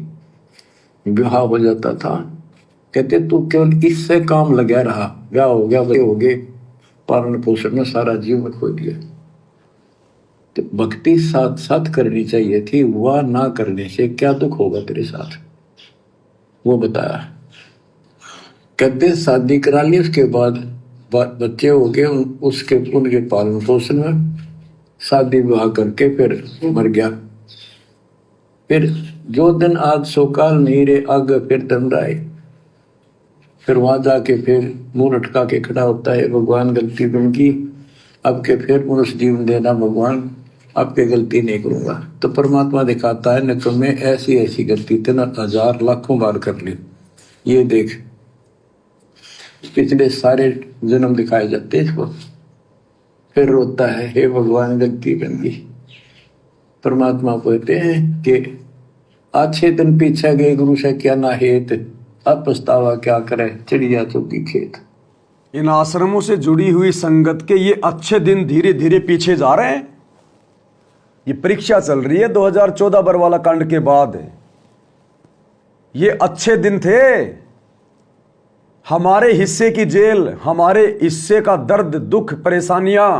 विवाह हो जाता था। कहते तू केवल इससे काम लगा रहा, ब्याह हो गया, बच्चे हो गए, पालन पोषण में सारा जीवन खो दिया। तो भक्ति साथ साथ करनी चाहिए थी, वह ना करने से क्या दुख होगा तेरे साथ, वो बताया। कहते शादी करा ली, उसके बाद बच्चे हो गए, उनके पालन पोषण में शादी विवाह करके फिर मर गया। फिर जो दिन आज सो काल नहीं रे, आगे फिर दम आए। फिर वहां जाके फिर मुंह लटका के खड़ा होता है, भगवान गलती उनकी, अब के फिर मनुष्य जीवन देना भगवान, आपके गलती नहीं करूंगा। तो परमात्मा दिखाता है निकम्मे, ऐसी ऐसी गलती तेना 1000 लाखों बार कर ली, ये देख। पिछले सारे जन्म दिखाए जाते इसको। फिर रोता है, हे भगवान गलती बन गई। परमात्मा कहते हैं कि अच्छे दिन पीछे गए गुरु से क्या ना हेत, अब पछतावा क्या करे, चिड़िया चुगी खेत। इन आश्रमों से जुड़ी हुई संगत के ये अच्छे दिन धीरे धीरे पीछे जा रहे हैं। ये परीक्षा चल रही है 2014 बरवाला कांड के बाद। ये अच्छे दिन थे, हमारे हिस्से की जेल, हमारे हिस्से का दर्द, दुख, परेशानियां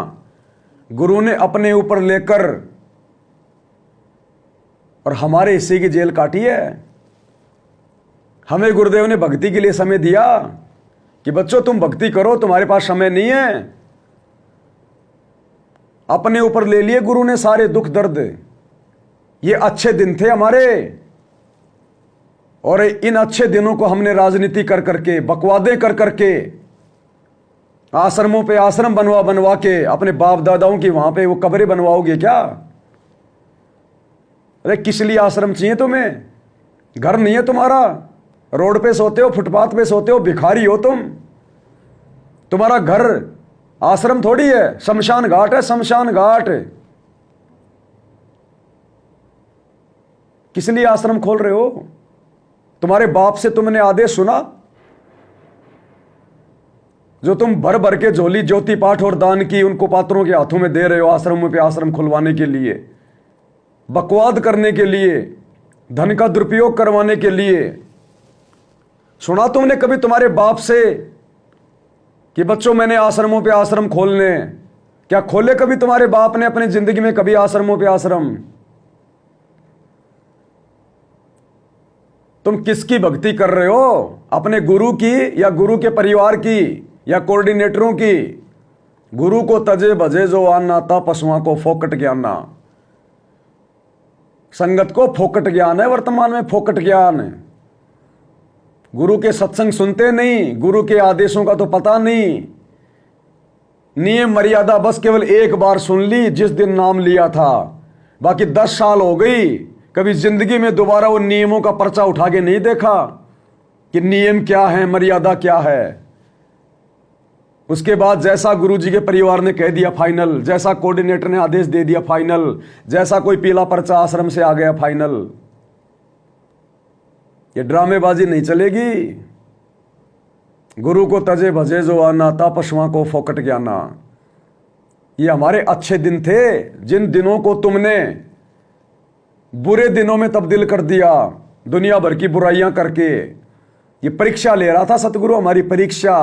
गुरु ने अपने ऊपर लेकर और हमारे हिस्से की जेल काटी है। हमें गुरुदेव ने भक्ति के लिए समय दिया, कि बच्चों तुम भक्ति करो, तुम्हारे पास समय नहीं है। अपने ऊपर ले लिए गुरु ने सारे दुख दर्द। ये अच्छे दिन थे हमारे, और इन अच्छे दिनों को हमने राजनीति कर करके, बकवादे कर करके, आश्रमों पे आश्रम बनवा बनवा के, अपने बाप दादाओं की वहां पे वो कब्रें बनवाओगे क्या? अरे किस लिए आश्रम चाहिए तुम्हें? घर नहीं है तुम्हारा, रोड पे सोते हो, फुटपाथ पे सोते हो, भिखारी हो तुम। तुम्हारा घर आश्रम थोड़ी है, शमशान घाट है, शमशान घाट। किस लिए आश्रम खोल रहे हो? तुम्हारे बाप से तुमने आदेश सुना? जो तुम भर भर के झोली ज्योति पाठ और दान की उनको पात्रों के हाथों में दे रहे हो आश्रमों पे आश्रम खुलवाने के लिए, बकवाद करने के लिए, धन का दुरुपयोग करवाने के लिए। सुना तुमने कभी तुम्हारे बाप से कि बच्चों मैंने आश्रमों पे आश्रम खोलने? क्या खोले कभी तुम्हारे बाप ने अपनी जिंदगी में कभी आश्रमों पे आश्रम? तुम किसकी भक्ति कर रहे हो? अपने गुरु की, या गुरु के परिवार की, या कोऑर्डिनेटरों की? गुरु को तजे भजे जो आना, ता पशुओं को फोकट ज्ञाना। संगत को फोकट ज्ञान है, वर्तमान में फोकट ज्ञान है। गुरु के सत्संग सुनते नहीं, गुरु के आदेशों का तो पता नहीं। नियम मर्यादा बस केवल एक बार सुन ली जिस दिन नाम लिया था, बाकी 10 साल हो गई, कभी जिंदगी में दोबारा वो नियमों का पर्चा उठा के नहीं देखा कि नियम क्या है, मर्यादा क्या है। उसके बाद जैसा गुरुजी के परिवार ने कह दिया फाइनल, जैसा कोऑर्डिनेटर ने आदेश दे दिया फाइनल, जैसा कोई पीला पर्चा आश्रम से आ गया फाइनल। ये ड्रामेबाजी नहीं चलेगी। गुरु को तजे भजे जो आना, ता पशुओं को फोकट ज्ञाना। ये हमारे अच्छे दिन थे, जिन दिनों को तुमने बुरे दिनों में तब्दील कर दिया, दुनिया भर की बुराइयां करके। ये परीक्षा ले रहा था सतगुरु, हमारी परीक्षा।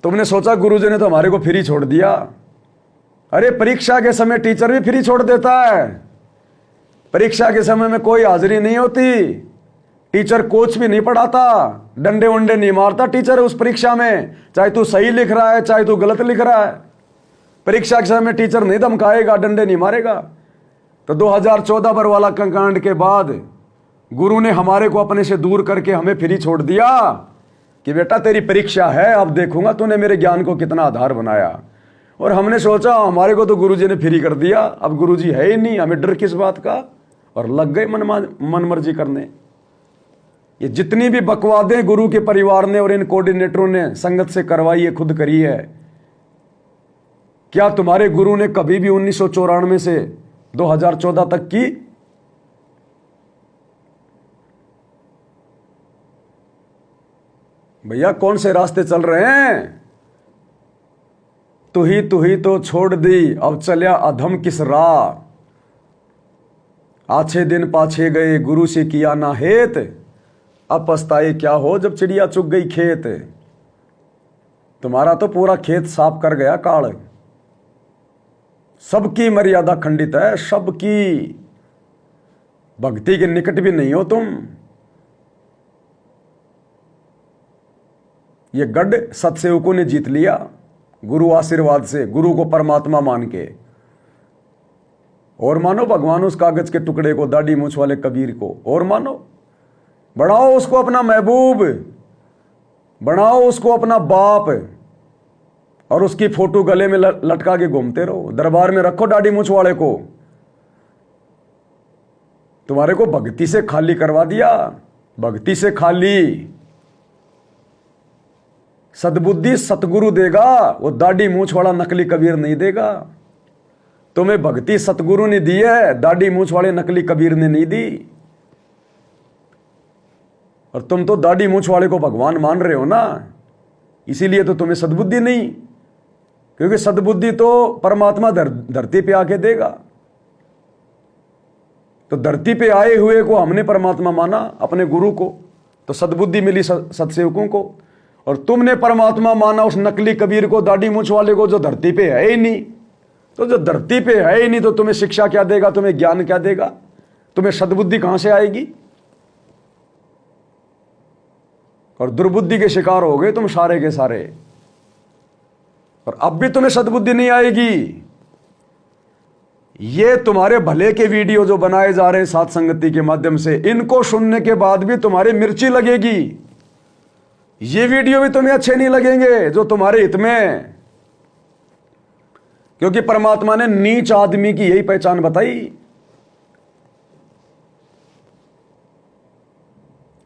तुमने सोचा गुरुजी ने तो हमारे को फ्री छोड़ दिया। अरे परीक्षा के समय टीचर भी फ्री छोड़ देता है। परीक्षा के समय में कोई हाजिरी नहीं होती, टीचर कोच भी नहीं पढ़ाता, डंडे वंडे नहीं मारता टीचर उस परीक्षा में, चाहे तू सही लिख रहा है चाहे तू गलत लिख रहा है। परीक्षा के समय टीचर नहीं धमकाएगा, डंडे नहीं मारेगा। तो 2014 बरवाला कांड के बाद गुरु ने हमारे को अपने से दूर करके हमें फ्री छोड़ दिया कि बेटा तेरी परीक्षा है, अब देखूंगा तूने मेरे ज्ञान को कितना आधार बनाया। और हमने सोचा हमारे को तो गुरुजी ने फ्री कर दिया, अब गुरुजी है ही नहीं, हमें डर किस बात का, और लग गए मन मर्जी करने। ये जितनी भी बकवादें गुरु के परिवार ने और इन कोऑर्डिनेटरों ने संगत से करवाई है, खुद करी है। क्या तुम्हारे गुरु ने कभी भी 1994 से 2014 तक की? भैया कौन से रास्ते चल रहे हैं? तू ही तो छोड़ दी, अब चलिया अधम किस राह। आछे दिन पाछे गए, गुरु से किया ना हेत, अब पछताए क्या हो जब चिड़िया चुग गई खेत। तुम्हारा तो पूरा खेत साफ कर गया काल। सबकी मर्यादा खंडित है, सबकी। भक्ति के निकट भी नहीं हो तुम। ये गढ़ सतसेवकों ने जीत लिया गुरु आशीर्वाद से, गुरु को परमात्मा मान के। और मानो भगवान उस कागज के टुकड़े को, दाढ़ी मूछ वाले कबीर को, और मानो, बढ़ाओ उसको अपना महबूब, बनाओ उसको अपना बाप, और उसकी फोटो गले में लटका के घूमते रहो। दरबार में रखो दाढ़ी मूछ वाले को। तुम्हारे को भक्ति से खाली करवा दिया, भक्ति से खाली। सद्बुद्धि सतगुरु देगा, वो दाढ़ी मूछ वाला नकली कबीर नहीं देगा। तुम्हें भक्ति सतगुरु ने दी है, दाढ़ी मूछ वाले नकली कबीर ने नहीं दी। और तुम तो दाढ़ी मूछ वाले को भगवान मान रहे हो ना, इसीलिए तो तुम्हें सद्बुद्धि नहीं। क्योंकि सद्बुद्धि तो परमात्मा धरती पे आके देगा। तो धरती पे आए हुए को हमने परमात्मा माना, अपने गुरु को, तो सद्बुद्धि मिली सत्सेवकों को। और तुमने परमात्मा माना उस नकली कबीर को, दाढ़ी मूछ वाले को, जो धरती पे है ही नहीं। तो जो धरती पे है ही नहीं तो तुम्हें शिक्षा क्या देगा, तुम्हें ज्ञान क्या देगा, तुम्हें सद्बुद्धि कहां से आएगी? और दुर्बुद्धि के शिकार हो गए तुम सारे के सारे। और अब भी तुम्हें सद्बुद्धि नहीं आएगी। ये तुम्हारे भले के वीडियो जो बनाए जा रहे हैं साथ संगति के माध्यम से, इनको सुनने के बाद भी तुम्हारी मिर्ची लगेगी। ये वीडियो भी तुम्हें अच्छे नहीं लगेंगे जो तुम्हारे हित में हैं। क्योंकि परमात्मा ने नीच आदमी की यही पहचान बताई।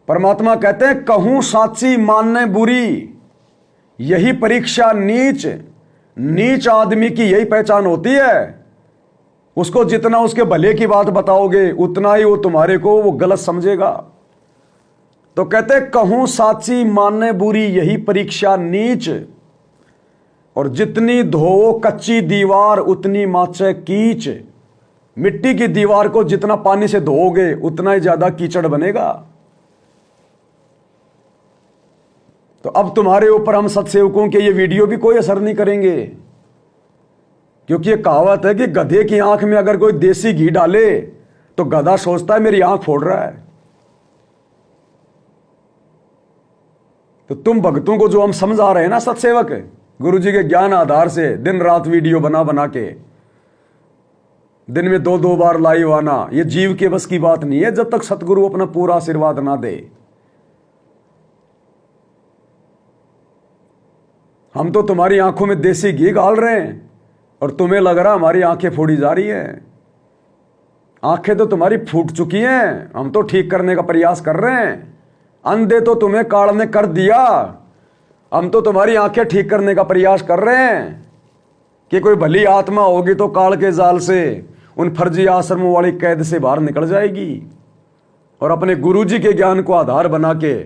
परमात्मा कहते हैं कहूं साची मानने बुरी, यही परीक्षा नीच आदमी की यही पहचान होती है। उसको जितना उसके भले की बात बताओगे उतना ही वो तुम्हारे को वो गलत समझेगा। तो कहते हैं कहूं साची मानने बुरी, यही परीक्षा नीच। और जितनी धोओ कच्ची दीवार उतनी माचे कीच। मिट्टी की दीवार को जितना पानी से धोओगे उतना ही ज्यादा कीचड़ बनेगा। तो अब तुम्हारे ऊपर हम सत्सेवकों के ये वीडियो भी कोई असर नहीं करेंगे। क्योंकि ये कहावत है कि गधे की आंख में अगर कोई देसी घी डाले तो गधा सोचता है मेरी आंख फोड़ रहा है। तो तुम भक्तों को जो हम समझा रहे हैं ना सत्सेवक, गुरु जी के ज्ञान आधार से दिन रात वीडियो बना के, दिन में 2-2 बार लाइव आना, ये जीव के बस की बात नहीं है जब तक सतगुरु अपना पूरा आशीर्वाद ना दे। हम तो तुम्हारी आंखों में देसी घी डाल रहे हैं और तुम्हें लग रहा हमारी आंखें फोड़ी जा रही हैं। आंखें तो तुम्हारी फूट चुकी हैं, हम तो ठीक करने का प्रयास कर रहे हैं। अंधे तो तुम्हें काल ने कर दिया, हम तो तुम्हारी आंखें ठीक करने का प्रयास कर रहे हैं कि कोई भली आत्मा होगी तो काल के जाल से, उन फर्जी आश्रमों वाली कैद से बाहर निकल जाएगी और अपने गुरु जी के ज्ञान को आधार बना के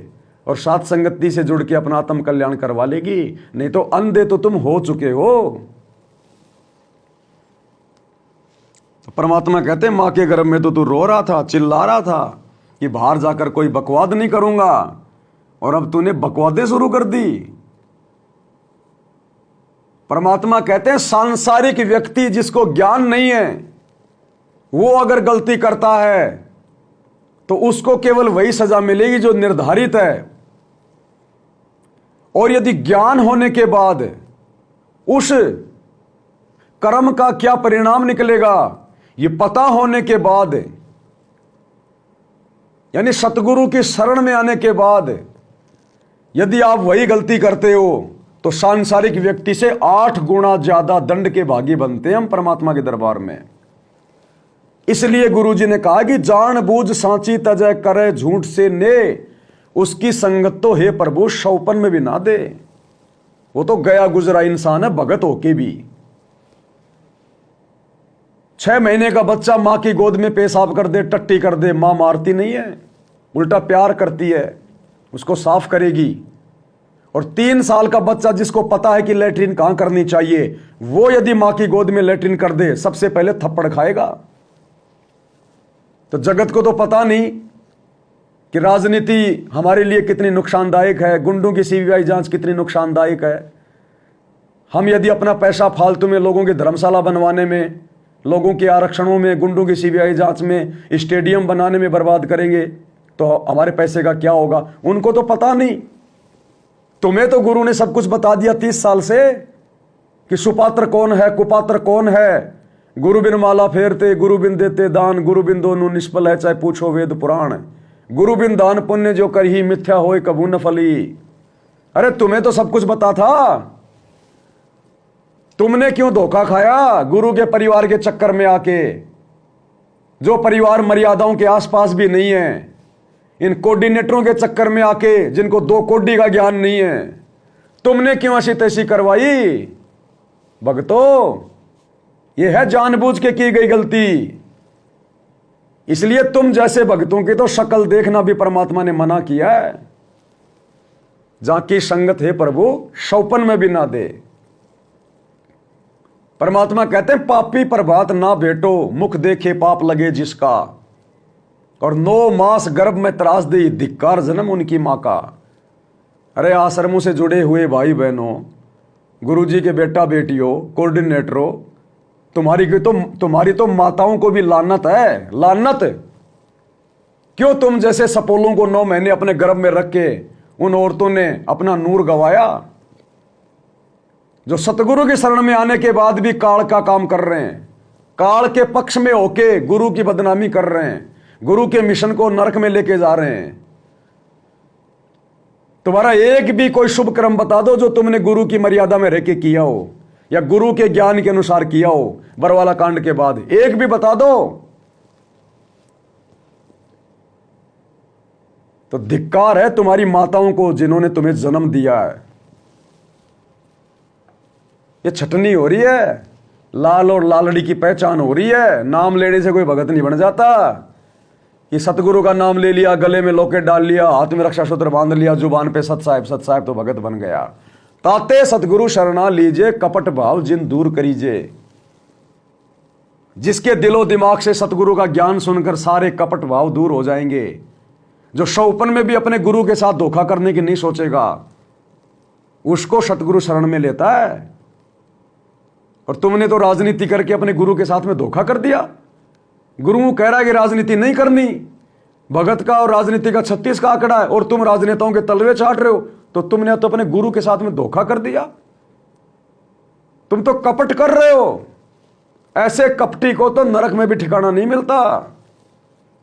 और साथ संगति से जुड़ के अपना आत्म कल्याण करवा लेगी। नहीं तो अंधे तो तुम हो चुके हो। तो परमात्मा कहते हैं मां के गर्भ में तो तू रो रहा था, चिल्ला रहा था कि बाहर जाकर कोई बकवाद नहीं करूंगा, और अब तूने बकवादें शुरू कर दी। परमात्मा कहते हैं सांसारिक व्यक्ति जिसको ज्ञान नहीं है वो अगर गलती करता है तो उसको केवल वही सजा मिलेगी जो निर्धारित है। और यदि ज्ञान होने के बाद उस कर्म का क्या परिणाम निकलेगा ये पता होने के बाद, यानी सतगुरु की शरण में आने के बाद यदि आप वही गलती करते हो तो सांसारिक व्यक्ति से 8 गुना ज्यादा दंड के भागी बनते हैं हम परमात्मा के दरबार में। इसलिए गुरु जी ने कहा कि जान बूझ सांची तजय करे झूठ से ने, उसकी संगत तो हे प्रभु शौपन में भी ना दे। वो तो गया गुजरा इंसान है भगत होके भी। 6 महीने का बच्चा मां की गोद में पेशाब कर दे, टट्टी कर दे, मां मारती नहीं है, उल्टा प्यार करती है, उसको साफ करेगी। और 3 साल का बच्चा जिसको पता है कि लैट्रिन कहां करनी चाहिए, वो यदि मां की गोद में लैट्रिन कर दे सबसे पहले थप्पड़ खाएगा। तो जगत को तो पता नहीं कि राजनीति हमारे लिए कितनी नुकसानदायक है, गुंडों की सीबीआई जांच कितनी नुकसानदायक है। हम यदि अपना पैसा फालतू में लोगों की धर्मशाला बनवाने में, लोगों के आरक्षणों में, गुंडों की सीबीआई जांच में, स्टेडियम बनाने में बर्बाद करेंगे तो हमारे पैसे का क्या होगा। उनको तो पता नहीं। तुम्हें तो गुरु ने सब कुछ बता दिया 30 साल से कि सुपात्र कौन है, कुपात्र कौन है। गुरु बिन माला फेरते, गुरु बिन देते दान, गुरु बिन दोनों निष्फल है चाहे पूछो वेद पुराण। गुरु बिन दान पुण्य जो कर ही मिथ्या होए कबू न फली। अरे तुम्हें तो सब कुछ बता था, तुमने क्यों धोखा खाया गुरु के परिवार के चक्कर में आके, जो परिवार मर्यादाओं के आसपास भी नहीं है, इन कोऑर्डिनेटरों के चक्कर में आके जिनको 2 कोडी का ज्ञान नहीं है। तुमने क्यों ऐसी तैसी करवाई भक्तों। यह है जानबूझ के की गई गलती। इसलिए तुम जैसे भक्तों की तो शक्ल देखना भी परमात्मा ने मना किया है। जहां की संगत है प्रभु शौपन में भी ना दे। परमात्मा कहते हैं पापी प्रभात ना भेटो, मुख देखे पाप लगे जिसका, और 9 मास गर्भ में त्रास दे धिक्कार जन्म उनकी मां का। अरे आश्रमों से जुड़े हुए भाई बहनों, गुरुजी के बेटा बेटियों, कोऑर्डिनेटरों, तुम्हारी तो माताओं को भी लानत है, लानत। क्यों तुम जैसे सपोलों को 9 महीने अपने गर्भ में रख के उन औरतों ने अपना नूर गवाया, जो सतगुरु की शरण में आने के बाद भी काल का काम कर रहे हैं, काल के पक्ष में होके गुरु की बदनामी कर रहे हैं, गुरु के मिशन को नरक में लेके जा रहे हैं। तुम्हारा एक भी कोई शुभ कर्म बता दो जो तुमने गुरु की मर्यादा में रह के किया हो या गुरु के ज्ञान के अनुसार किया हो, बरवाला कांड के बाद एक भी बता दो। तो धिक्कार है तुम्हारी माताओं को जिन्होंने तुम्हें जन्म दिया है। ये छटनी हो रही है, लाल और लालड़ी की पहचान हो रही है। नाम लेने से कोई भगत नहीं बन जाता कि सतगुरु का नाम ले लिया, गले में लॉकेट डाल लिया, हाथ में रक्षा सूत्र बांध लिया, जुबान पे सत साहिब तो भगत बन गया। ताते सतगुरु शरणा लीजिए, कपट भाव जिन दूर करीजिए। जिसके दिलो दिमाग से सतगुरु का ज्ञान सुनकर सारे कपट भाव दूर हो जाएंगे, जो शौपन में भी अपने गुरु के साथ धोखा करने की नहीं सोचेगा, उसको सतगुरु शरण में लेता है। और तुमने तो राजनीति करके अपने गुरु के साथ में धोखा कर दिया। गुरु कह रहा है कि राजनीति नहीं करनी, भगत का और राजनीति का 36 का आंकड़ा है, और तुम राजनेताओं के तलवे चाट रहे हो। तो तुमने तो अपने गुरु के साथ में धोखा कर दिया, तुम तो कपट कर रहे हो। ऐसे कपटी को तो नरक में भी ठिकाना नहीं मिलता।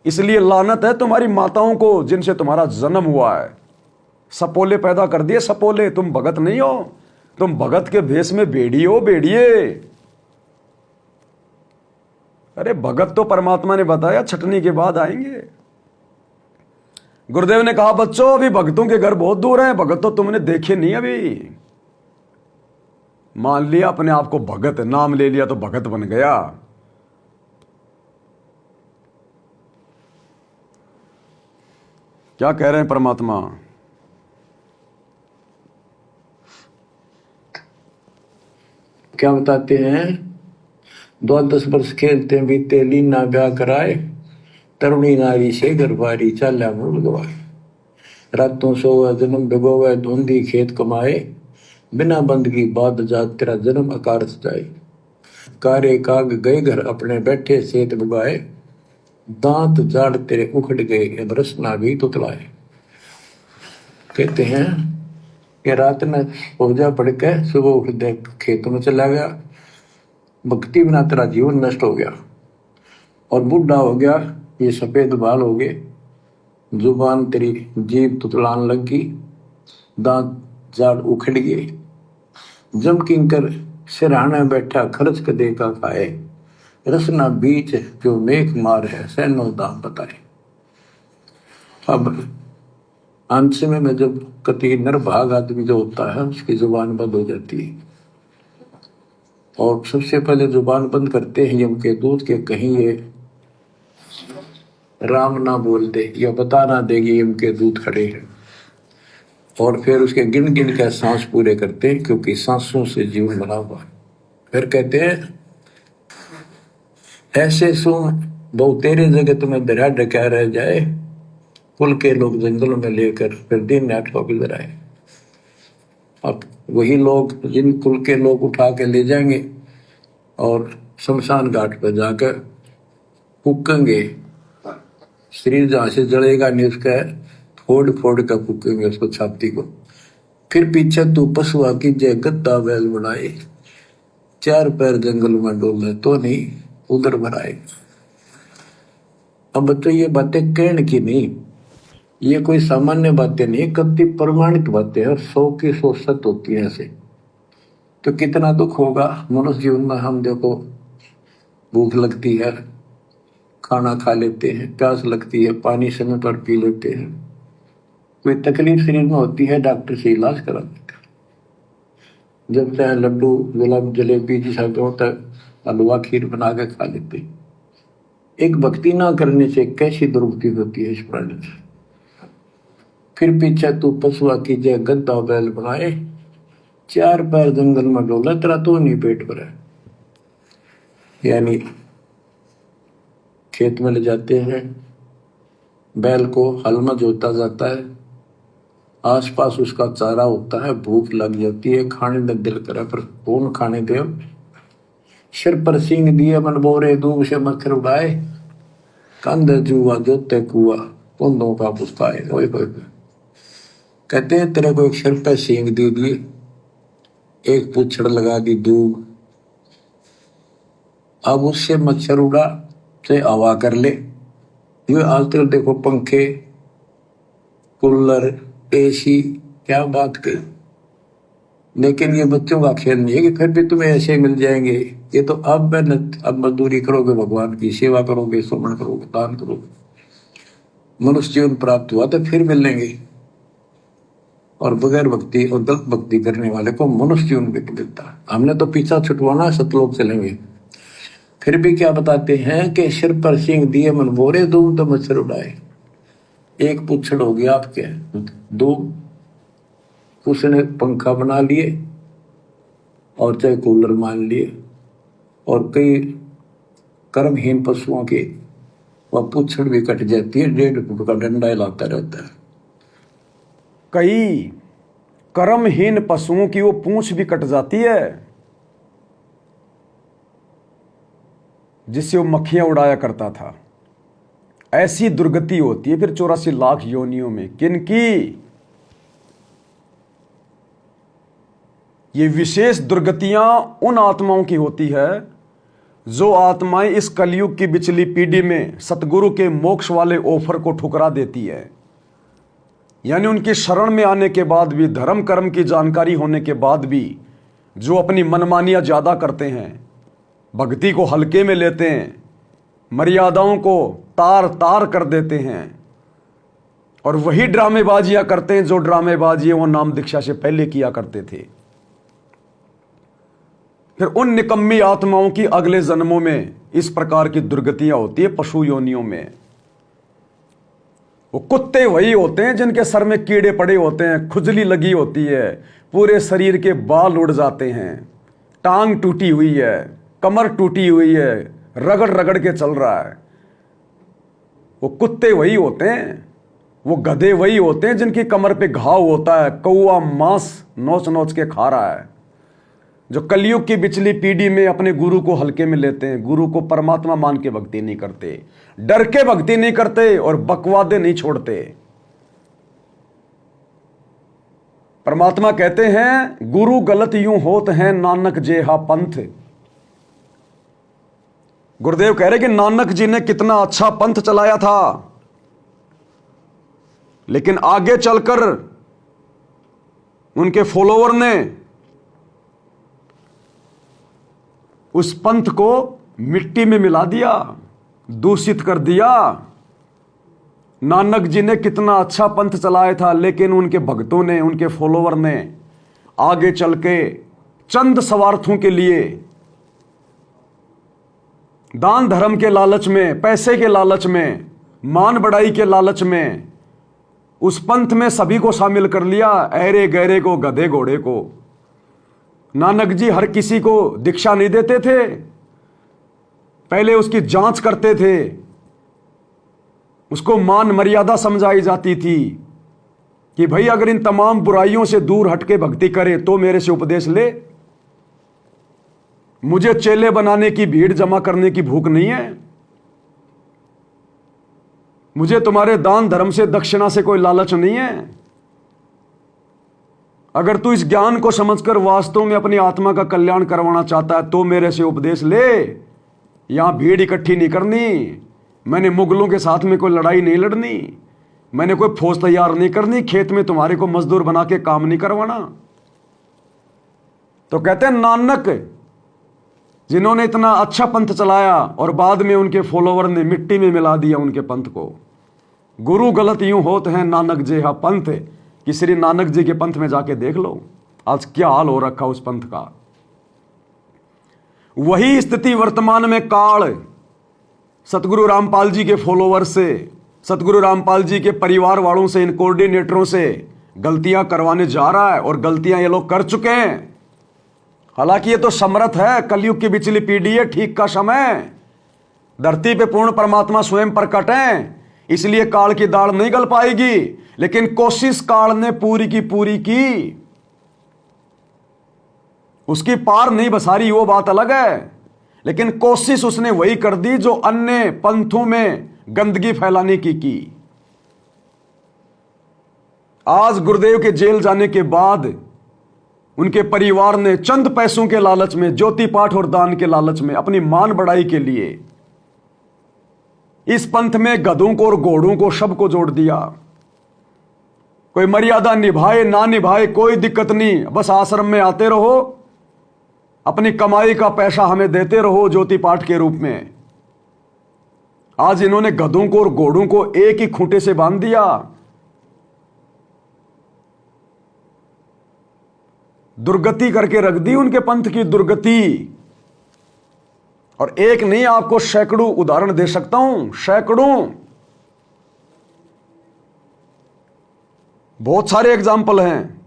इसलिए लानत है तुम्हारी माताओं को जिनसे तुम्हारा जन्म हुआ है। सपोले पैदा कर दिए, सपोले। तुम भगत नहीं हो, तुम भगत के भेष में भेड़िए हो, भेड़िए। अरे भगत तो परमात्मा ने बताया छटनी के बाद आएंगे। गुरुदेव ने कहा बच्चों अभी भगतों के घर बहुत दूर हैं, भगत तो तुमने देखे नहीं। अभी मान लिया अपने आप को भगत, नाम ले लिया तो भगत बन गया। क्या कह रहे हैं परमात्मा? क्या बताते हैं? 10 वर्ष खेलते बीते, लीना ब्याह कराए, तरुणी नारी से गरबारी चाल्या मूल गवाए। रातों सोवा जन्म भिगोवे, धुंधी खेत कमाए, बिना बंद की बात जात तेरा जन्म आकार सजाए। कारे काग गए घर अपने बैठे सेत बुगाए, दांत जाड़ तेरे उखड़ गए बरसना भी तुतलाए। कहते हैं कि रात में पूजा पढ़ के सुबह उठ दे खेत में चला गया, भक्ति बिना तेरा जीवन नष्ट हो गया और बूढ़ा हो गया, ये सफेद बाल हो गए, जुबान तेरी जीभ तुतलान लगी, दांत जाड़ उखड़ गए। जम किंकर सिरहाने बैठा खर्च कदे का खाए, रसना बीच जो मेघ मार है सैनो दाम बताए। अब अंत में जब कति नरभाग आदमी जो होता है उसकी जुबान बंद हो जाती है, और सबसे पहले जुबान बंद करते हैं यम के दूत के, कहीं ये राम ना बोल दे या बता ना देगी यम के दूत खड़े हैं। और फिर उसके गिन गिन कर सांस पूरे करते हैं, क्योंकि सांसों से जीवन बना हुआ है। फिर कहते हैं ऐसे सुन बहु तेरे जगत में दरिया ढका रह जाए, कुल के लोग जंगलों में लेकर फिर दिन रात को गुजराए। अब वही लोग जिन कुल के लोग उठा के ले जाएंगे और शमशान घाट पर जाकर फूकेंगे, शरीर जहां से जलेगा नहीं उसका फोड़ फोड़ कर फूकेंगे उसको, छाती को। फिर पीछे तू पशुआ की जय गद्दा बैल बनाए, 4 पैर जंगल में डोले तो नहीं उधर भराए। अब बच्चों ये बातें कहने की नहीं, ये कोई सामान्य बातें नहीं, कति प्रमाणित बातें हैं, 100 की 100 सत्य होती है ऐसे। तो कितना दुख होगा मनुष्य जीवन में। हम देखो भूख लगती है खाना खा लेते हैं, प्यास लगती है पानी समय पर पी लेते हैं, कोई तकलीफ शरीर में होती है डॉक्टर से इलाज करा लेते हैं, जब चाहे लड्डू गुलाब जलेबी जैसा होता है हलवा खीर बना के खा लेते हैं। एक भक्ति ना करने से कैसी दुर्गति होती है इस प्राणी से। फिर पीछे तू पशुआ की जय गद्दा बैल बनाए, 4 पैर जंगल में डोला तेरा तो नहीं पेट भरा। यानी खेत में ले जाते हैं, बैल को हल में जोता जाता है, आसपास उसका चारा होता है, भूख लग जाती है, खाने में दिल करे पर कौन खाने दे। सिर पर सींग दिए मन बोरे, दूब से मच्छर उड़ाए, कंध जुआ जोते कुआ, कुंदों का पुस्ताए। कहते हैं तेरे को एक सिर पे सींग दे दिए, एक पूछड़ लगा दी दूब, अब उससे मच्छर उड़ा से हवा कर ले। ये आजकल देखो पंखे, कूलर, एसी, क्या बात कही। लेकिन ये बच्चों का खेल नहीं है कि फिर भी तुम्हें ऐसे मिल जाएंगे। ये तो अब मेहनत, अब मजदूरी करोगे, भगवान की सेवा करोगे, सुमन करोगे, दान करोगे, मनुष्य जीवन प्राप्त हुआ तो फिर मिलेंगे। और बगैर भक्ति और गलत भक्ति करने वाले को मनुष्य जीवन भी मिलता है। हमने तो पीछा छुटवाना, सतलोक चलेंगे। फिर भी क्या बताते हैं कि सिर पर सींग दिए मन बोरे, दूब तो मच्छर उड़ाए। एक पुच्छड़ हो गया आपके, दो उसने पंखा बना लिए और चाहे कूलर मान लिए, और कई कर्महीन पशुओं के वह पुच्छड़ भी कट जाती है, 1.5 फुट का डंडा हिलाता रहता है। कई कर्महीन पशुओं की वो पूंछ भी कट जाती है जिससे वो मक्खियां उड़ाया करता था। ऐसी दुर्गति होती है फिर 84 लाख योनियों में। किनकी? ये विशेष दुर्गतियां उन आत्माओं की होती है जो आत्माएं इस कलयुग की बिचली पीढ़ी में सतगुरु के मोक्ष वाले ऑफर को ठुकरा देती है। यानी उनकी शरण में आने के बाद भी, धर्म कर्म की जानकारी होने के बाद भी जो अपनी मनमानियां ज्यादा करते हैं, भक्ति को हल्के में लेते हैं, मर्यादाओं को तार तार कर देते हैं, और वही ड्रामेबाजियां करते हैं जो ड्रामेबाजी वो नाम दीक्षा से पहले किया करते थे। फिर उन निकम्मी आत्माओं की अगले जन्मों में इस प्रकार की दुर्गतियां होती है, पशु योनियों में। वो कुत्ते वही होते हैं जिनके सर में कीड़े पड़े होते हैं, खुजली लगी होती है, पूरे शरीर के बाल उड़ जाते हैं, टांग टूटी हुई है, कमर टूटी हुई है, रगड़ रगड़ के चल रहा है। वो कुत्ते वही होते हैं, वो गधे वही होते हैं जिनकी कमर पे घाव होता है, कौआ मांस नोच नोच के खा रहा है। जो कलयुग की बिचली पीढ़ी में अपने गुरु को हल्के में लेते हैं, गुरु को परमात्मा मान के भक्ति नहीं करते, डर के भक्ति नहीं करते और बकवादे नहीं छोड़ते। परमात्मा कहते हैं गुरु गलत यूं होत हैं नानक जेहा पंथ। गुरुदेव कह रहे कि नानक जी ने कितना अच्छा पंथ चलाया था, लेकिन आगे चलकर उनके फॉलोवर ने उस पंथ को मिट्टी में मिला दिया, दूषित कर दिया। नानक जी ने कितना अच्छा पंथ चलाया था, लेकिन उनके भक्तों ने, उनके फॉलोवर ने आगे चल के चंद स्वार्थों के लिए, दान धर्म के लालच में, पैसे के लालच में, मान बढ़ाई के लालच में उस पंथ में सभी को शामिल कर लिया, ऐरे गहरे को, गधे घोड़े को। नानक जी हर किसी को दीक्षा नहीं देते थे, पहले उसकी जांच करते थे, उसको मान मर्यादा समझाई जाती थी कि भाई अगर इन तमाम बुराइयों से दूर हटके भक्ति करे तो मेरे से उपदेश ले। मुझे चेले बनाने की, भीड़ जमा करने की भूख नहीं है, मुझे तुम्हारे दान धर्म से, दक्षिणा से कोई लालच नहीं है। अगर तू इस ज्ञान को समझकर वास्तव में अपनी आत्मा का कल्याण करवाना चाहता है तो मेरे से उपदेश ले। यहां भीड़ इकट्ठी नहीं करनी, मैंने मुगलों के साथ में कोई लड़ाई नहीं लड़नी, मैंने कोई फौज तैयार नहीं करनी, खेत में तुम्हारे को मजदूर बना के काम नहीं करवाना। तो कहते हैं नानक जिन्होंने इतना अच्छा पंथ चलाया और बाद में उनके फॉलोवर ने मिट्टी में मिला दिया उनके पंथ को। गुरु गलत यूं होत हैं नानक जेहा पंथ, कि श्री नानक जी के पंथ में जाके देख लो आज क्या हाल हो रखा उस पंथ का। वही स्थिति वर्तमान में काल सतगुरु रामपाल जी के फॉलोवर से, सतगुरु रामपाल जी के परिवार वालों से, इन कोऑर्डिनेटरों से गलतियां करवाने जा रहा है, और गलतियां ये लोग कर चुके हैं। हालांकि ये तो समर्थ है, कलयुग की बिचली पीढ़ी है, ठीक का समय, धरती पे पूर्ण परमात्मा स्वयं प्रकट हैं, इसलिए काल की दाढ़ नहीं गल पाएगी, लेकिन कोशिश काल ने पूरी की पूरी की, उसकी पार नहीं बसारी वो बात अलग है, लेकिन कोशिश उसने वही कर दी जो अन्य पंथों में गंदगी फैलाने की। आज गुरुदेव के जेल जाने के बाद उनके परिवार ने चंद पैसों के लालच में, ज्योति पाठ और दान के लालच में, अपनी मान बढ़ाई के लिए इस पंथ में गधों को और घोड़ों को, शब को जोड़ दिया। कोई मर्यादा निभाए ना निभाए कोई दिक्कत नहीं, बस आश्रम में आते रहो, अपनी कमाई का पैसा हमें देते रहो ज्योति पाठ के रूप में। आज इन्होंने गधों को और घोड़ों को एक ही खूंटे से बांध दिया। दुर्गति करके रख दी उनके पंथ की, दुर्गति। और एक नहीं, आपको सैकड़ों उदाहरण दे सकता हूं, सैकड़ों, बहुत सारे एग्जाम्पल हैं।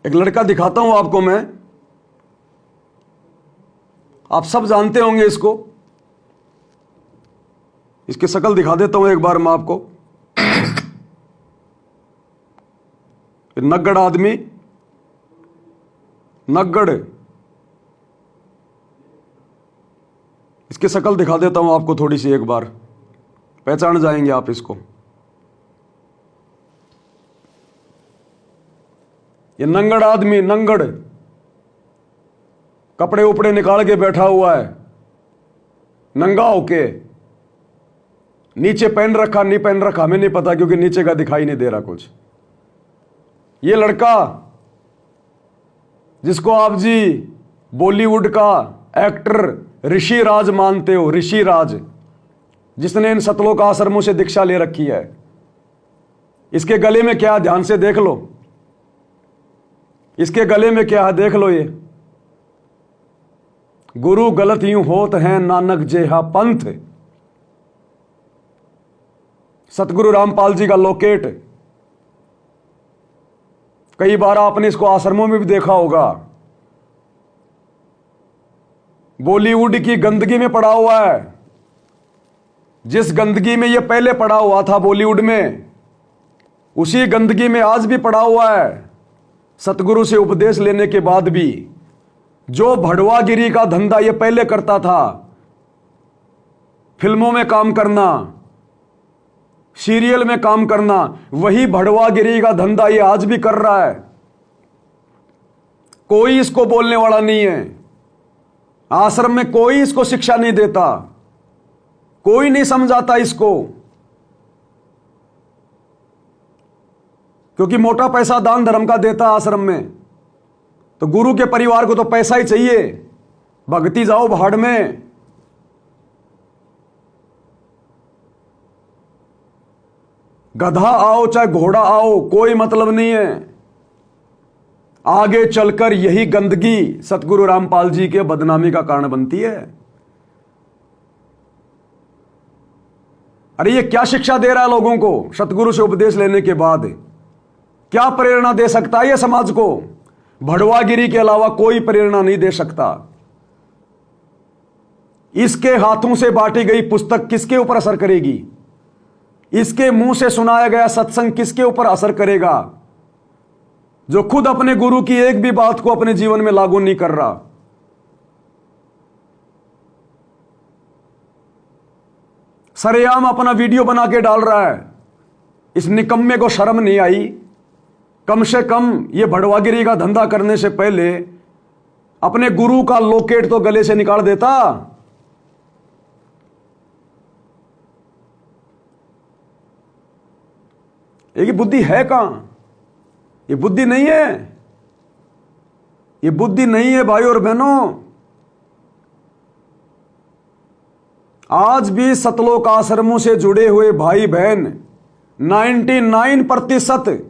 एक लड़का दिखाता हूं आपको मैं, आप सब जानते होंगे इसको, इसकी शक्ल दिखा देता हूं एक बार मैं आपको। नग्गड़ आदमी, नग्गड़, इसकी शक्ल दिखा देता हूं आपको थोड़ी सी, एक बार पहचान जाएंगे आप इसको। ये नंगड़ आदमी, नंगड़, कपड़े उपड़े निकाल के बैठा हुआ है, नंगा होके, नीचे पहन रखा नहीं पहन रखा हमें नहीं पता, क्योंकि नीचे का दिखाई नहीं दे रहा कुछ। ये लड़का जिसको आप जी बॉलीवुड का एक्टर ऋषि राज मानते हो, ऋषि राज, जिसने इन सतलोक आश्रमों से दीक्षा ले रखी है, इसके गले में क्या, ध्यान से देख लो, इसके गले में क्या है, देख लो। ये गुरु गलत यूं होत हैं नानक जेहा पंथ, सतगुरु रामपाल जी का लोकेट। कई बार आपने इसको आश्रमों में भी देखा होगा। बॉलीवुड की गंदगी में पड़ा हुआ है, जिस गंदगी में ये पहले पड़ा हुआ था बॉलीवुड में, उसी गंदगी में आज भी पड़ा हुआ है। सतगुरु से उपदेश लेने के बाद भी जो भड़वागिरी का धंधा ये पहले करता था, फिल्मों में काम करना, सीरियल में काम करना, वही भड़वागिरी का धंधा ये आज भी कर रहा है। कोई इसको बोलने वाला नहीं है, आश्रम में कोई इसको शिक्षा नहीं देता, कोई नहीं समझाता इसको, क्योंकि मोटा पैसा दान धर्म का देता आश्रम में। तो गुरु के परिवार को तो पैसा ही चाहिए, भक्ति जाओ भाड़ में। गधा आओ चाहे घोड़ा आओ, कोई मतलब नहीं है। आगे चलकर यही गंदगी सतगुरु रामपाल जी के बदनामी का कारण बनती है। अरे ये क्या शिक्षा दे रहा है लोगों को सतगुरु से उपदेश लेने के बाद? क्या प्रेरणा दे सकता है ये समाज को? भड़वागिरी के अलावा कोई प्रेरणा नहीं दे सकता। इसके हाथों से बांटी गई पुस्तक किसके ऊपर असर करेगी? इसके मुंह से सुनाया गया सत्संग किसके ऊपर असर करेगा, जो खुद अपने गुरु की एक भी बात को अपने जीवन में लागू नहीं कर रहा? सरेआम अपना वीडियो बना के डाल रहा है। इस निकम्मे को शर्म नहीं आई? कम से कम ये भड़वागिरी का धंधा करने से पहले अपने गुरु का लोकेट तो गले से निकाल देता। ये बुद्धि है कहां? ये बुद्धि नहीं है, ये बुद्धि नहीं है भाई और बहनों। आज भी सतलोक आश्रमों से जुड़े हुए भाई बहन 99%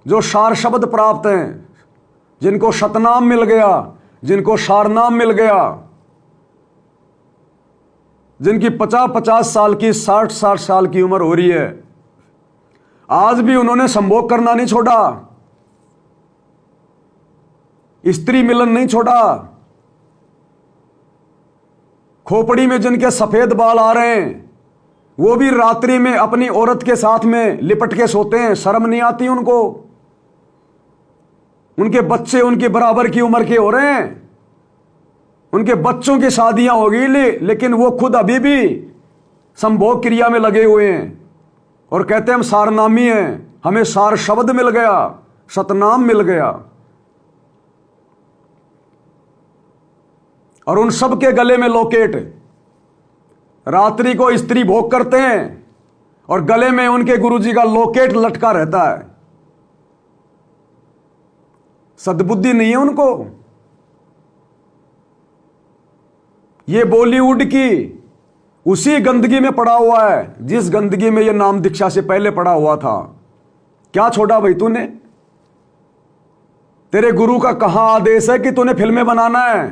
जो सार शब्द प्राप्त हैं, जिनको शतनाम मिल गया, जिनको सारनाम मिल गया, जिनकी 50-50 साल की 60-60 साल की उम्र हो रही है, आज भी उन्होंने संभोग करना नहीं छोड़ा, स्त्री मिलन नहीं छोड़ा। खोपड़ी में जिनके सफेद बाल आ रहे हैं, वो भी रात्रि में अपनी औरत के साथ में लिपट के सोते हैं। शर्म नहीं आती उनको? उनके बच्चे उनके बराबर की उम्र के हो रहे हैं, उनके बच्चों की शादियां हो गई, लेकिन वो खुद अभी भी संभोग क्रिया में लगे हुए हैं और कहते हैं हम सारनामी हैं, हमें सार शब्द मिल गया, सतनाम मिल गया। और उन सब के गले में लॉकेट, रात्रि को स्त्री भोग करते हैं और गले में उनके गुरुजी का लॉकेट लटका रहता है। सद्बुद्धि नहीं है उनको। ये बॉलीवुड की उसी गंदगी में पड़ा हुआ है जिस गंदगी में ये नाम दीक्षा से पहले पड़ा हुआ था। क्या छोड़ा भाई तूने? तेरे गुरु का कहां आदेश है कि तूने फिल्में बनाना है?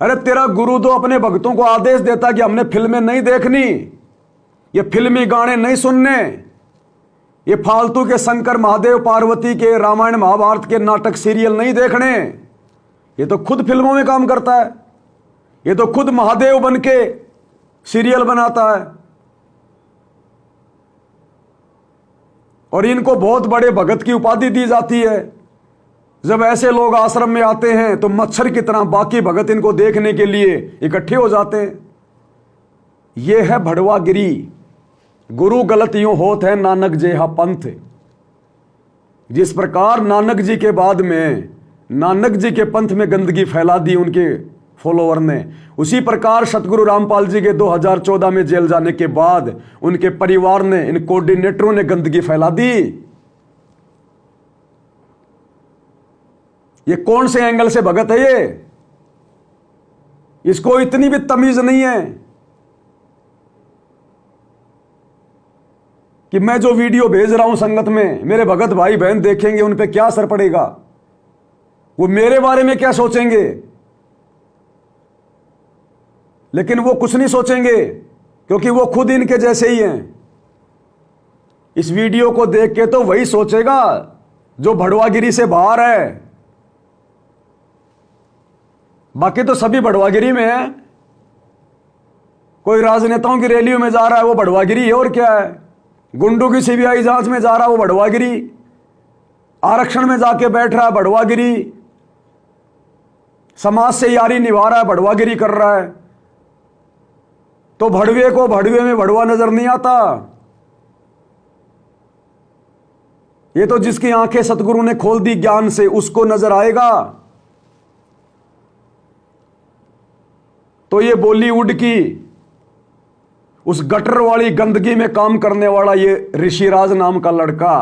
अरे तेरा गुरु तो अपने भक्तों को आदेश देता कि हमने फिल्में नहीं देखनी, ये फिल्मी गाने नहीं सुनने, ये फालतू के शंकर महादेव पार्वती के रामायण महाभारत के नाटक सीरियल नहीं देखने। ये तो खुद फिल्मों में काम करता है, ये तो खुद महादेव बन के सीरियल बनाता है। और इनको बहुत बड़े भगत की उपाधि दी जाती है। जब ऐसे लोग आश्रम में आते हैं तो मच्छर की तरह बाकी भगत इनको देखने के लिए इकट्ठे हो जाते हैं। यह है भड़वागिरी। गुरु गलत यूं होत है नानक जेहा पंथ। जिस प्रकार नानक जी के बाद में नानक जी के पंथ में गंदगी फैला दी उनके फॉलोवर ने, उसी प्रकार सतगुरु रामपाल जी के 2014 में जेल जाने के बाद उनके परिवार ने, इन कोऑर्डिनेटरों ने गंदगी फैला दी। ये कौन से एंगल से भगत है ये? इसको इतनी भी तमीज नहीं है कि मैं जो वीडियो भेज रहा हूं संगत में मेरे भगत भाई बहन देखेंगे, उन पे क्या असर पड़ेगा, वो मेरे बारे में क्या सोचेंगे। लेकिन वो कुछ नहीं सोचेंगे क्योंकि वो खुद इनके जैसे ही हैं। इस वीडियो को देख के तो वही सोचेगा जो भड़वागिरी से बाहर है। बाकी तो सभी भड़वागिरी में है। कोई राजनेताओं की रैलियों में जा रहा है वो भड़वागिरी है, और क्या है। गुंडों की सीबीआई जांच में जा रहा है वो भड़वागिरी, आरक्षण में जाके बैठ रहा है भड़वागिरी, समाज से यारी निभा रहा है भड़वागिरी कर रहा है। तो भड़वे को भड़वे में भड़वा नजर नहीं आता। ये तो जिसकी आंखें सतगुरु ने खोल दी ज्ञान से उसको नजर आएगा। तो ये बॉलीवुड की उस गटर वाली गंदगी में काम करने वाला ये ऋषिराज नाम का लड़का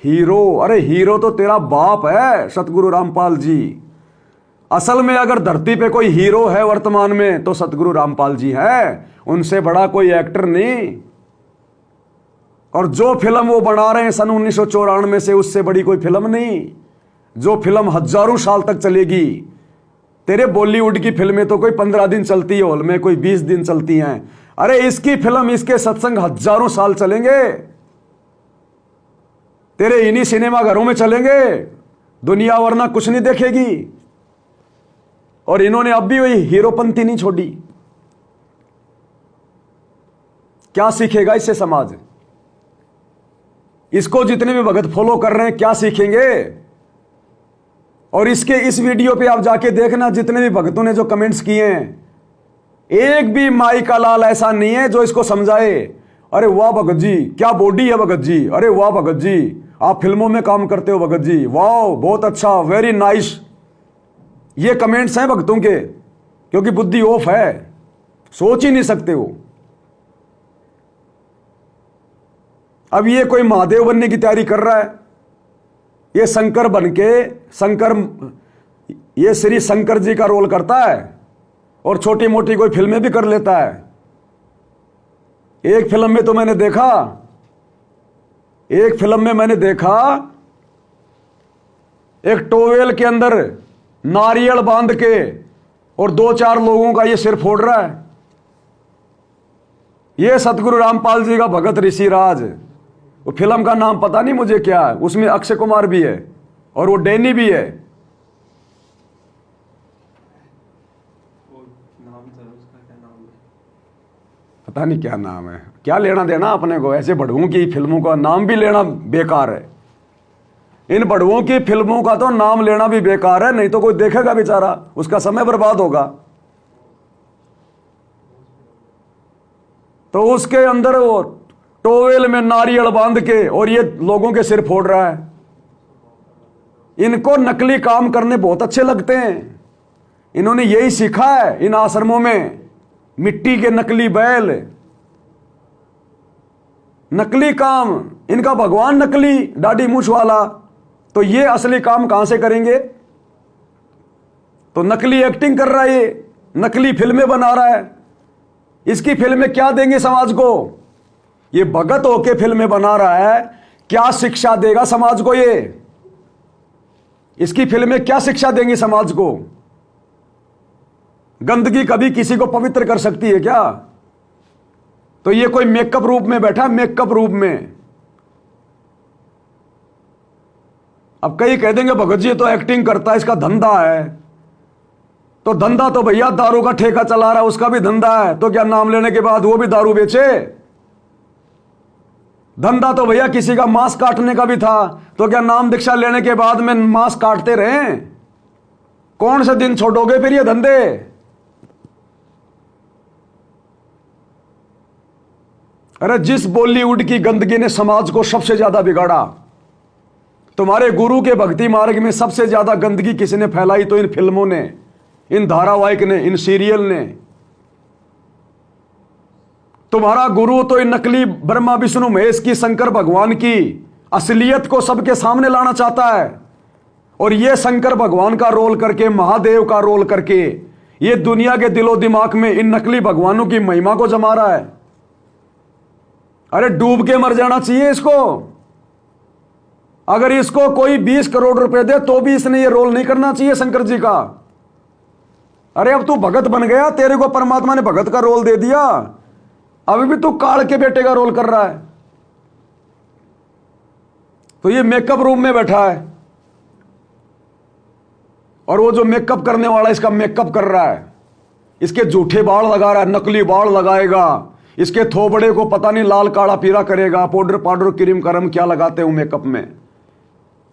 हीरो, अरे हीरो तो तेरा बाप है सतगुरु रामपाल जी। असल में अगर धरती पे कोई हीरो है वर्तमान में तो सतगुरु रामपाल जी है, उनसे बड़ा कोई एक्टर नहीं। और जो फिल्म वो बना रहे हैं सन 1994 से, उससे बड़ी कोई फिल्म नहीं, जो फिल्म हजारों साल तक चलेगी। तेरे बॉलीवुड की फिल्में तो कोई 15 दिन चलती है हॉल में, कोई 20 दिन चलती हैं। अरे इसकी फिल्म, इसके सत्संग हजारों साल चलेंगे, तेरे इन्हीं सिनेमा घरों में चलेंगे, दुनिया वरना कुछ नहीं देखेगी। और इन्होंने अब भी वही हीरोपंथी नहीं छोड़ी। क्या सीखेगा इससे समाज? इसको जितने भी भगत फॉलो कर रहे हैं क्या सीखेंगे? और इसके इस वीडियो पे आप जाके देखना, जितने भी भक्तों ने जो कमेंट्स किए हैं, एक भी माई का लाल ऐसा नहीं है जो इसको समझाए अरे वाह भगत जी, क्या बॉडी है भगत जी, अरे वाह भगत जी, आप फिल्मों में काम करते हो भगत जी, वाह बहुत अच्छा, वेरी नाइस। ये कमेंट्स हैं भक्तों के, क्योंकि बुद्धि ऑफ है, सोच ही नहीं सकते हो। अब ये कोई महादेव बनने की तैयारी कर रहा है, ये शंकर बन के ये श्री शंकर जी का रोल करता है और छोटी मोटी कोई फिल्में भी कर लेता है। एक फिल्म में तो मैंने देखा, एक टोवेल के अंदर नारियल बांध के और 2-4 लोगों का ये सिर फोड़ रहा है। ये सतगुरु रामपाल जी का भगत ऋषिराज। वो फिल्म का नाम पता नहीं मुझे क्या है, उसमें अक्षय कुमार भी है और वो डैनी भी है। पता नहीं क्या नाम है, क्या लेना देना अपने को। ऐसे बड़ुओं की फिल्मों का नाम भी लेना बेकार है। इन बड़ुओं की फिल्मों का तो नाम लेना भी बेकार है, नहीं तो कोई देखेगा बेचारा, उसका समय बर्बाद होगा। तो उसके अंदर वो टोवेल में नारियल बांध के और ये लोगों के सिर फोड़ रहा है। इनको नकली काम करने बहुत अच्छे लगते हैं। इन्होंने यही सीखा है इन आश्रमों में, मिट्टी के नकली बैल, नकली काम। इनका भगवान नकली दाढ़ी मूछ वाला, तो ये असली काम कहां से करेंगे? तो नकली एक्टिंग कर रहा है, ये नकली फिल्में बना रहा है। इसकी फिल्में क्या देंगे समाज को? ये भगत होके फिल्में बना रहा है, क्या शिक्षा देगा समाज को? ये इसकी फिल्में क्या शिक्षा देंगी समाज को? गंदगी कभी किसी को पवित्र कर सकती है क्या? तो ये कोई मेकअप रूप में बैठा, मेकअप रूप में। अब कई कह देंगे भगत जी तो एक्टिंग करता है, इसका धंधा है। तो धंधा तो भैया दारू का ठेका चला रहा है, उसका भी धंधा है। तो क्या नाम लेने के बाद वो भी दारू बेचे? धंधा तो भैया किसी का मांस काटने का भी था, तो क्या नाम दीक्षा लेने के बाद में मांस काटते रहे? कौन से दिन छोड़ोगे फिर ये धंधे? अरे जिस बॉलीवुड की गंदगी ने समाज को सबसे ज्यादा बिगाड़ा, तुम्हारे गुरु के भक्ति मार्ग में सबसे ज्यादा गंदगी किसने फैलाई? तो इन फिल्मों ने, इन धारावाहिक ने, इन सीरियल ने। तुम्हारा गुरु तो इन नकली ब्रह्मा विष्णु महेश की, शंकर भगवान की असलियत को सबके सामने लाना चाहता है। और ये शंकर भगवान का रोल करके, महादेव का रोल करके, ये दुनिया के दिलो दिमाग में इन नकली भगवानों की महिमा को जमा रहा है। अरे डूब के मर जाना चाहिए इसको। अगर इसको कोई 20 करोड़ रुपए दे तो भी इसने ये रोल नहीं करना चाहिए शंकर जी का। अरे अब तू भगत बन गया, तेरे को परमात्मा ने भगत का रोल दे दिया, अभी भी तू काल के बेटे का रोल कर रहा है। तो ये मेकअप रूम में बैठा है, और वो जो मेकअप करने वाला इसका मेकअप कर रहा है, इसके झूठे बाल लगा रहा है, नकली बाल लगाएगा, इसके थोबड़े को पता नहीं लाल काला पीला करेगा, पाउडर पाउडर क्रीम करम क्या लगाते हो मेकअप में,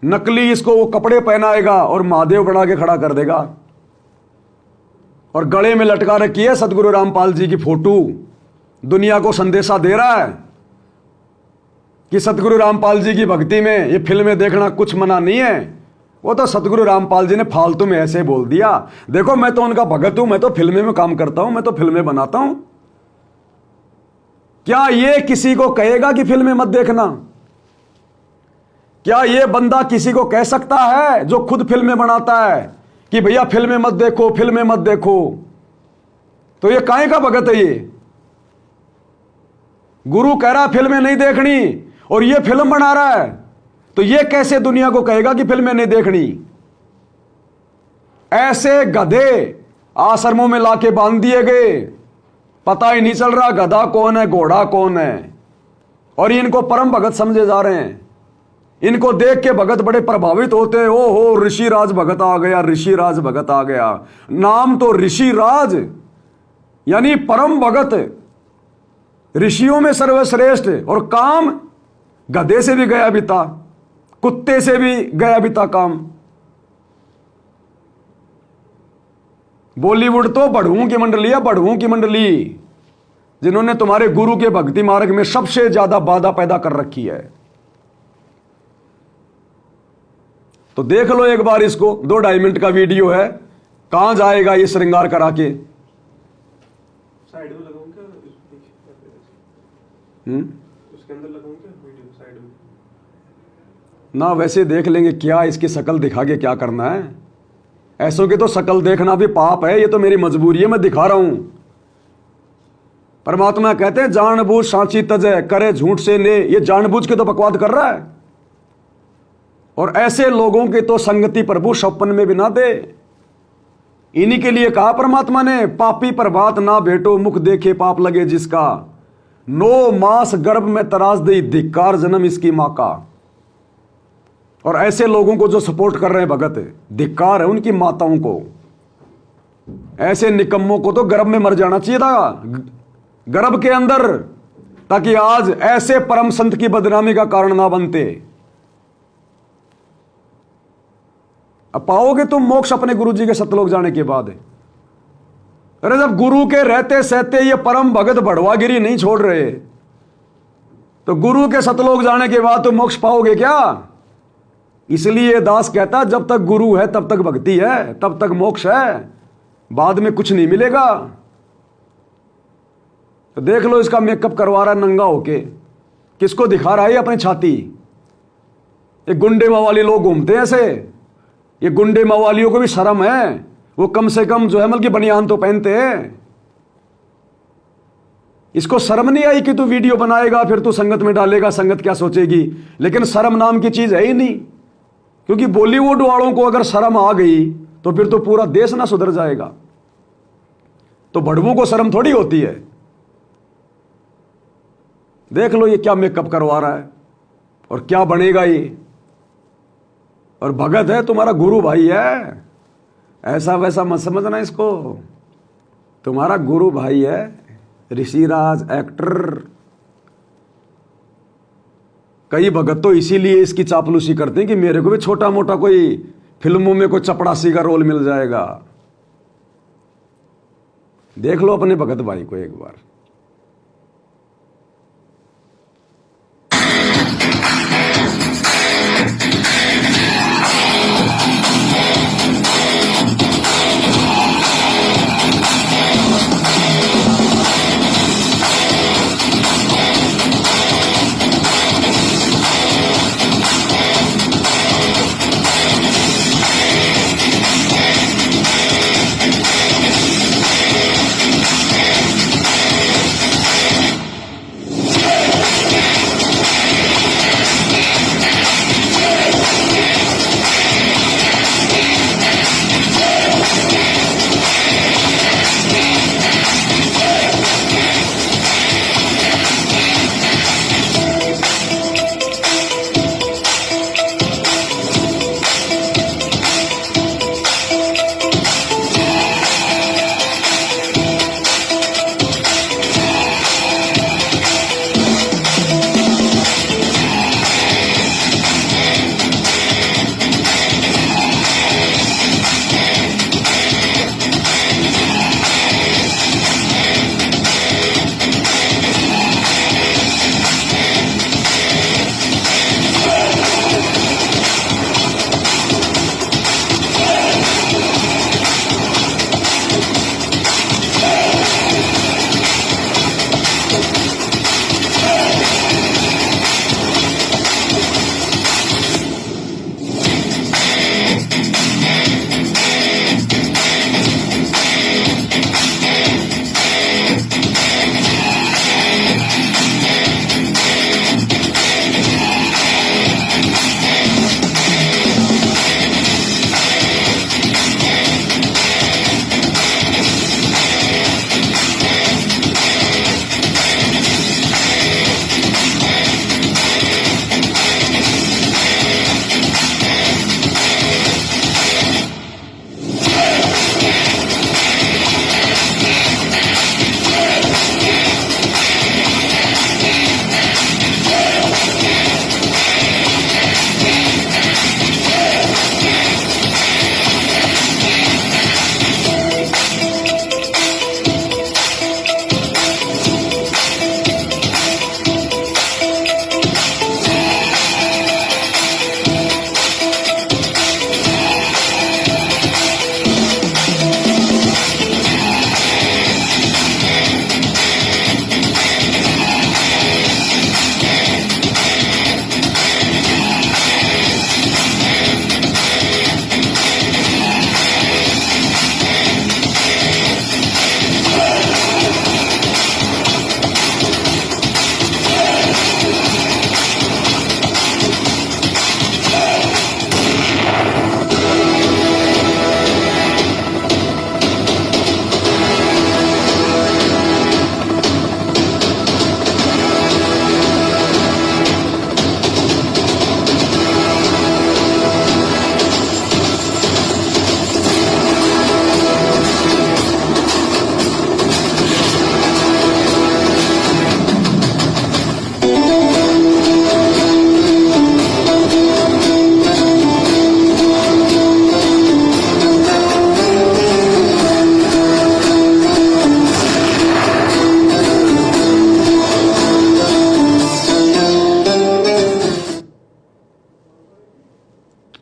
नकली इसको वो कपड़े पहनाएगा और महादेव बना के खड़ा कर देगा। और गले में लटका रखी है सतगुरु रामपाल जी की फोटो। दुनिया को संदेशा दे रहा है कि सतगुरु रामपाल जी की भक्ति में ये फिल्में देखना कुछ मना नहीं है। वो तो सतगुरु रामपाल जी ने फालतू में ऐसे बोल दिया, देखो मैं तो उनका भगत हूं, मैं तो फिल्में में काम करता हूं, मैं तो फिल्में बनाता हूं। क्या ये किसी को कहेगा कि फिल्में मत देखना? क्या ये बंदा किसी को कह सकता है जो खुद फिल्में बनाता है कि भैया फिल्में मत देखो, फिल्में मत देखो? तो ये काहे का भगत है? ये गुरु कह रहा है फिल्में नहीं देखनी और ये फिल्म बना रहा है, तो ये कैसे दुनिया को कहेगा कि फिल्में नहीं देखनी? ऐसे गधे आश्रमों में लाके बांध दिए गए, पता ही नहीं चल रहा गधा कौन है, घोड़ा कौन है। और इनको परम भगत समझे जा रहे हैं। इनको देख के भगत बड़े प्रभावित होते हैं, ओ हो ऋषिराज भगत आ गया, ऋषिराज भगत आ गया। नाम तो ऋषिराज यानी परम भगत, ऋषियों में सर्वश्रेष्ठ, और काम गधे से भी गया बीता, कुत्ते से भी गया बीता काम। बॉलीवुड तो बढ़ुओं की मंडली है, बढ़ुओं की मंडली, जिन्होंने तुम्हारे गुरु के भक्ति मार्ग में सबसे ज्यादा बाधा पैदा कर रखी है। तो देख लो एक बार इसको, 2-2.5 मिनट का वीडियो है। कहां जाएगा ये श्रृंगार करा के? साइड में लगाऊं क्या? उसके अंदर लगाऊं क्या वीडियो साइड में? ना वैसे देख लेंगे, क्या इसकी शक्ल दिखा के क्या करना है? ऐसों की तो शक्ल देखना भी पाप है, ये तो मेरी मजबूरी है, मैं दिखा रहा हूं। परमात्मा कहते हैं जानबूझ सांची तजय करे झूठ से ने, ये जानबूझ के तो बकवाद कर रहा है। और ऐसे लोगों की तो संगति प्रभु स्वप्न में भी ना दे। इन्हीं के लिए कहा परमात्मा ने, पापी प्रभात ना भेटो मुख देखे पाप लगे जिसका, 9 मास गर्भ में तराश दी धिक्कार जन्म इसकी मां का। और ऐसे लोगों को जो सपोर्ट कर रहे हैं भगत, धिक्कार है उनकी माताओं को। ऐसे निकम्मों को तो गर्भ में मर जाना चाहिए था, गर्भ के अंदर, ताकि आज ऐसे परम संत की बदनामी का कारण ना बनते। अब पाओगे तुम मोक्ष अपने गुरु जी के सतलोक जाने के बाद। अरे जब गुरु के रहते सहते ये परम भगत भड़वागिरी नहीं छोड़ रहे, तो गुरु के सतलोक जाने के बाद तो मोक्ष पाओगे क्या? इसलिए दास कहता जब तक गुरु है तब तक भक्ति है, तब तक मोक्ष है, बाद में कुछ नहीं मिलेगा। तो देख लो, इसका मेकअप करवा रहा है नंगा होके, किसको दिखा रहा है? अपनी छाती। ये गुंडे मवाली लोग घूमते हैं ऐसे, ये गुंडे मवालियों को भी शर्म है, वो कम से कम जो है मतलब कि बनियान तो पहनते हैं। इसको शर्म नहीं आई कि तू वीडियो बनाएगा फिर तू संगत में डालेगा, संगत क्या सोचेगी? लेकिन शर्म नाम की चीज है ही नहीं, क्योंकि बॉलीवुड वालों को अगर शर्म आ गई तो फिर तो पूरा देश ना सुधर जाएगा। तो भड़वों को शर्म थोड़ी होती है। देख लो ये क्या मेकअप करवा रहा है और क्या बनेगा ये। और भगत है, तुम्हारा गुरु भाई है, ऐसा वैसा मत समझना इसको, तुम्हारा गुरु भाई है, ऋषिराज एक्टर। कई भगत तो इसीलिए इसकी चापलूसी करते हैं कि मेरे को भी छोटा मोटा कोई फिल्मों में कोई चपड़ासी का रोल मिल जाएगा। देख लो अपने भगत भाई को एक बार।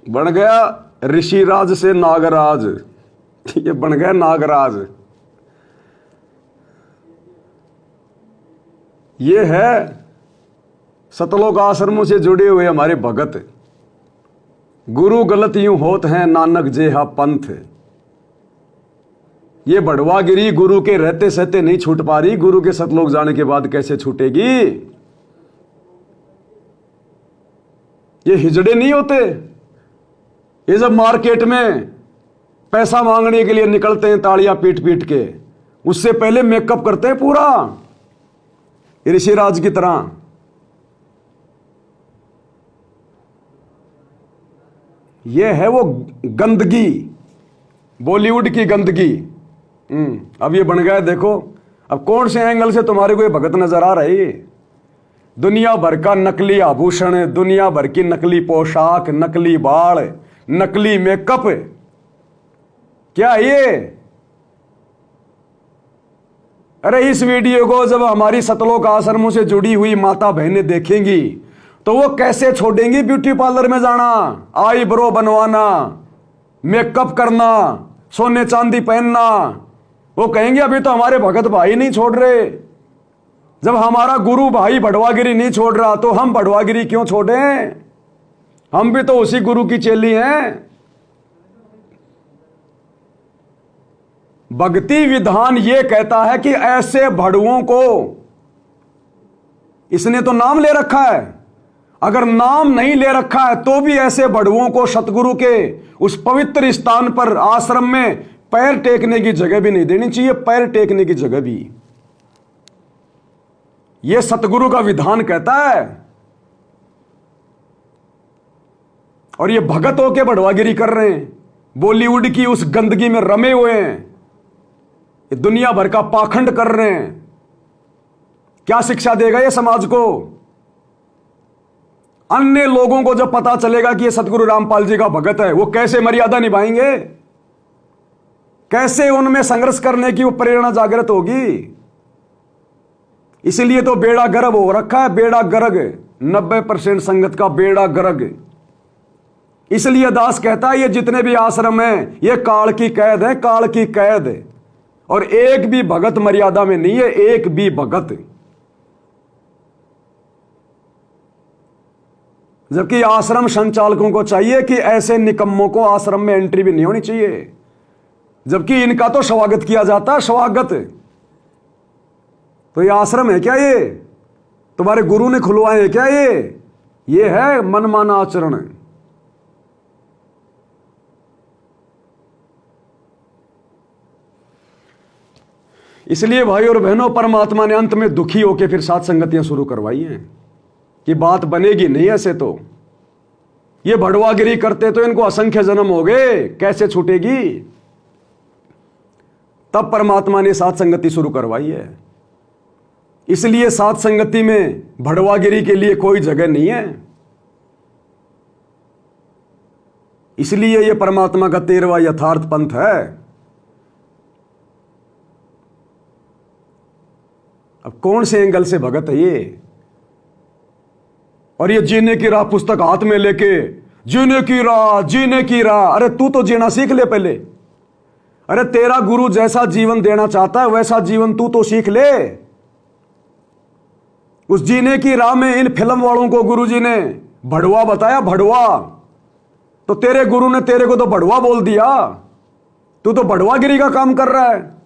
बन गया ऋषिराज से नागराज, ये बन गया नागराज। ये है सतलोक आश्रमों से जुड़े हुए हमारे भगत। गुरु गलत यूं होत हैं नानक जेहा पंथ। ये बड़वागिरी गुरु के रहते सहते नहीं छूट पा रही, गुरु के सतलोक जाने के बाद कैसे छूटेगी? ये हिजड़े नहीं होते, ये जब मार्केट में पैसा मांगने के लिए निकलते हैं तालियां पीट पीट के, उससे पहले मेकअप करते हैं पूरा ऋषिराज की तरह। ये है वो गंदगी, बॉलीवुड की गंदगी। अब ये बन गया, देखो अब कौन से एंगल से तुम्हारे को ये भगत नजर आ रही है। दुनिया भर का नकली आभूषण, दुनिया भर की नकली पोशाक, नकली बाल, नकली मेकअप, क्या ये? अरे इस वीडियो को जब हमारी सतलोक आश्रमों से जुड़ी हुई माता बहनें देखेंगी तो वो कैसे छोड़ेंगी ब्यूटी पार्लर में जाना, आईब्रो बनवाना, मेकअप करना, सोने चांदी पहनना। वो कहेंगे अभी तो हमारे भगत भाई नहीं छोड़ रहे। जब हमारा गुरु भाई बड़वागिरी नहीं छोड़ रहा तो हम बड़वागिरी क्यों छोड़ें? हम भी तो उसी गुरु की चेली हैं। भक्ति विधान ये कहता है कि ऐसे भड़ुओं को, इसने तो नाम ले रखा है, अगर नाम नहीं ले रखा है तो भी ऐसे भड़ुओं को सतगुरु के उस पवित्र स्थान पर आश्रम में पैर टेकने की जगह भी नहीं देनी चाहिए, पैर टेकने की जगह भी। यह सतगुरु का विधान कहता है। और ये भगत होके भड़वागिरी कर रहे हैं, बॉलीवुड की उस गंदगी में रमे हुए हैं, ये दुनिया भर का पाखंड कर रहे हैं। क्या शिक्षा देगा ये समाज को? अन्य लोगों को जब पता चलेगा कि ये सतगुरु रामपाल जी का भगत है, वो कैसे मर्यादा निभाएंगे? कैसे उनमें संघर्ष करने की वो प्रेरणा जागृत होगी? इसलिए तो बेड़ा गर्क हो रखा है, बेड़ा गर्क, 90% संगत का बेड़ा गर्क। इसलिए दास कहता है ये जितने भी आश्रम हैं ये काल की कैद है, काल की कैद। और एक भी भगत मर्यादा में नहीं है, एक भी भगत। जबकि आश्रम संचालकों को चाहिए कि ऐसे निकम्मों को आश्रम में एंट्री भी नहीं होनी चाहिए, जबकि इनका तो स्वागत किया जाता है, स्वागत। तो ये आश्रम है क्या? ये तुम्हारे गुरु ने खुलवाए हैं क्या? ये है मनमाना आचरण। इसलिए भाई और बहनों, परमात्मा ने अंत में दुखी होकर फिर सात संगतियां शुरू करवाई हैं कि बात बनेगी नहीं ऐसे। तो ये भड़वागिरी करते तो इनको असंख्य जन्म हो गए, कैसे छूटेगी? तब परमात्मा ने सात संगति शुरू करवाई है। इसलिए सात संगति में भड़वागिरी के लिए कोई जगह नहीं है। इसलिए यह परमात्मा का 13वां यथार्थ पंथ है। अब कौन से एंगल से भगत है ये? और ये जीने की राह पुस्तक हाथ में लेके, जीने की राह, जीने की राह। अरे तू तो जीना सीख ले पहले। अरे तेरा गुरु जैसा जीवन देना चाहता है वैसा जीवन तू तो सीख ले। उस जीने की राह में इन फिल्म वालों को गुरुजी ने भड़वा बताया, भड़वा। तो तेरे गुरु ने तेरे को तो भड़वा बोल दिया। तू तो भड़वागिरी का काम कर रहा है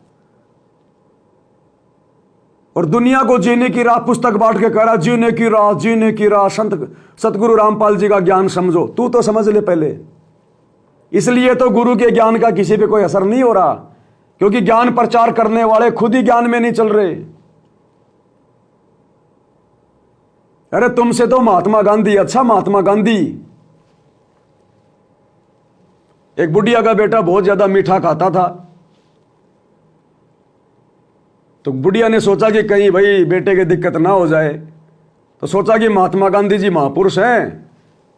और दुनिया को जीने की राह पुस्तक बांट के कह रहा जीने की राह, जीने की राह। संत सतगुरु रामपाल जी का ज्ञान समझो। तू तो समझ ले पहले। इसलिए तो गुरु के ज्ञान का किसी पे कोई असर नहीं हो रहा, क्योंकि ज्ञान प्रचार करने वाले खुद ही ज्ञान में नहीं चल रहे। अरे तुमसे तो महात्मा गांधी अच्छा। महात्मा गांधी, एक बुढ़िया का बेटा बहुत ज्यादा मीठा खाता था, तो बुढ़िया ने सोचा कि कहीं भाई बेटे की दिक्कत ना हो जाए, तो सोचा कि महात्मा गांधी जी महापुरुष हैं,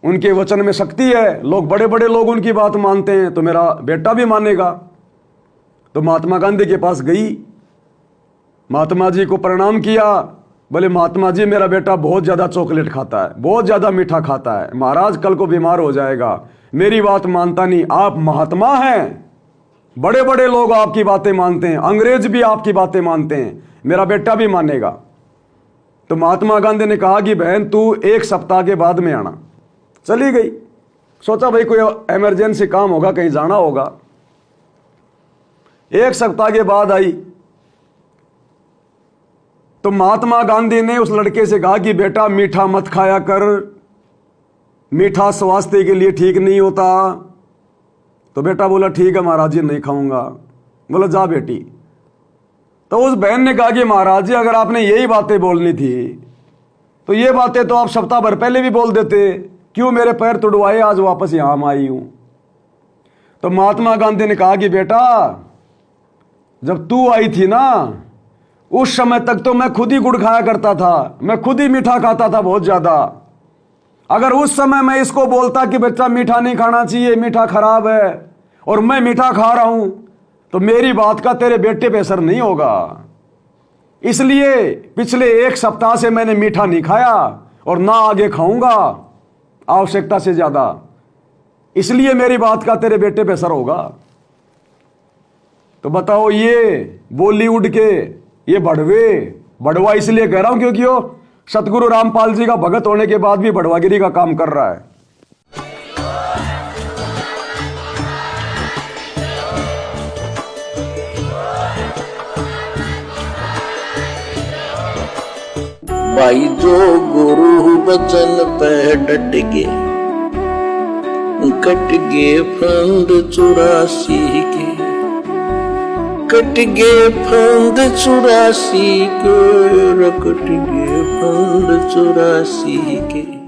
उनके वचन में शक्ति है, लोग बड़े बड़े लोग उनकी बात मानते हैं, तो मेरा बेटा भी मानेगा। तो महात्मा गांधी के पास गई, महात्मा जी को प्रणाम किया। बोले महात्मा जी मेरा बेटा बहुत ज़्यादा चॉकलेट खाता है, बहुत ज़्यादा मीठा खाता है, महाराज कल को बीमार हो जाएगा, मेरी बात मानता नहीं। आप महात्मा हैं, बड़े बड़े लोग आपकी बातें मानते हैं, अंग्रेज भी आपकी बातें मानते हैं, मेरा बेटा भी मानेगा। तो महात्मा गांधी ने कहा कि बहन तू 1 सप्ताह के बाद में आना। चली गई, सोचा भाई कोई इमरजेंसी काम होगा, कहीं जाना होगा। 1 सप्ताह के बाद आई तो महात्मा गांधी ने उस लड़के से कहा कि बेटा मीठा मत खाया कर, मीठा स्वास्थ्य के लिए ठीक नहीं होता। तो बेटा बोला ठीक है महाराज जी, नहीं खाऊंगा। बोला जा बेटी। तो उस बहन ने कहा कि महाराज जी अगर आपने यही बातें बोलनी थी तो ये बातें तो आप सप्ताह भर पहले भी बोल देते, क्यों मेरे पैर तुड़वाए, आज वापस यहां आई हूं। तो महात्मा गांधी ने कहा कि बेटा जब तू आई थी ना उस समय तक तो मैं खुद ही गुड़ खाया करता था, मैं खुद ही मीठा खाता था बहुत ज्यादा। अगर उस समय मैं इसको बोलता कि बच्चा मीठा नहीं खाना चाहिए, मीठा खराब है, और मैं मीठा खा रहा हूं, तो मेरी बात का तेरे बेटे पे असर नहीं होगा। इसलिए पिछले 1 सप्ताह से मैंने मीठा नहीं खाया और ना आगे खाऊंगा आवश्यकता से ज्यादा, इसलिए मेरी बात का तेरे बेटे पे असर होगा। तो बताओ, ये बॉलीवुड के ये बढ़वा इसलिए कह रहा हूं क्योंकि वो सतगुरु रामपाल जी का भगत होने के बाद भी बढ़वागिरी का काम कर रहा है। भाई जो गुरु बचन पे डट के कट गे फंद 84 के, कट गे फंद 84 के, कट गे फंद 84 के।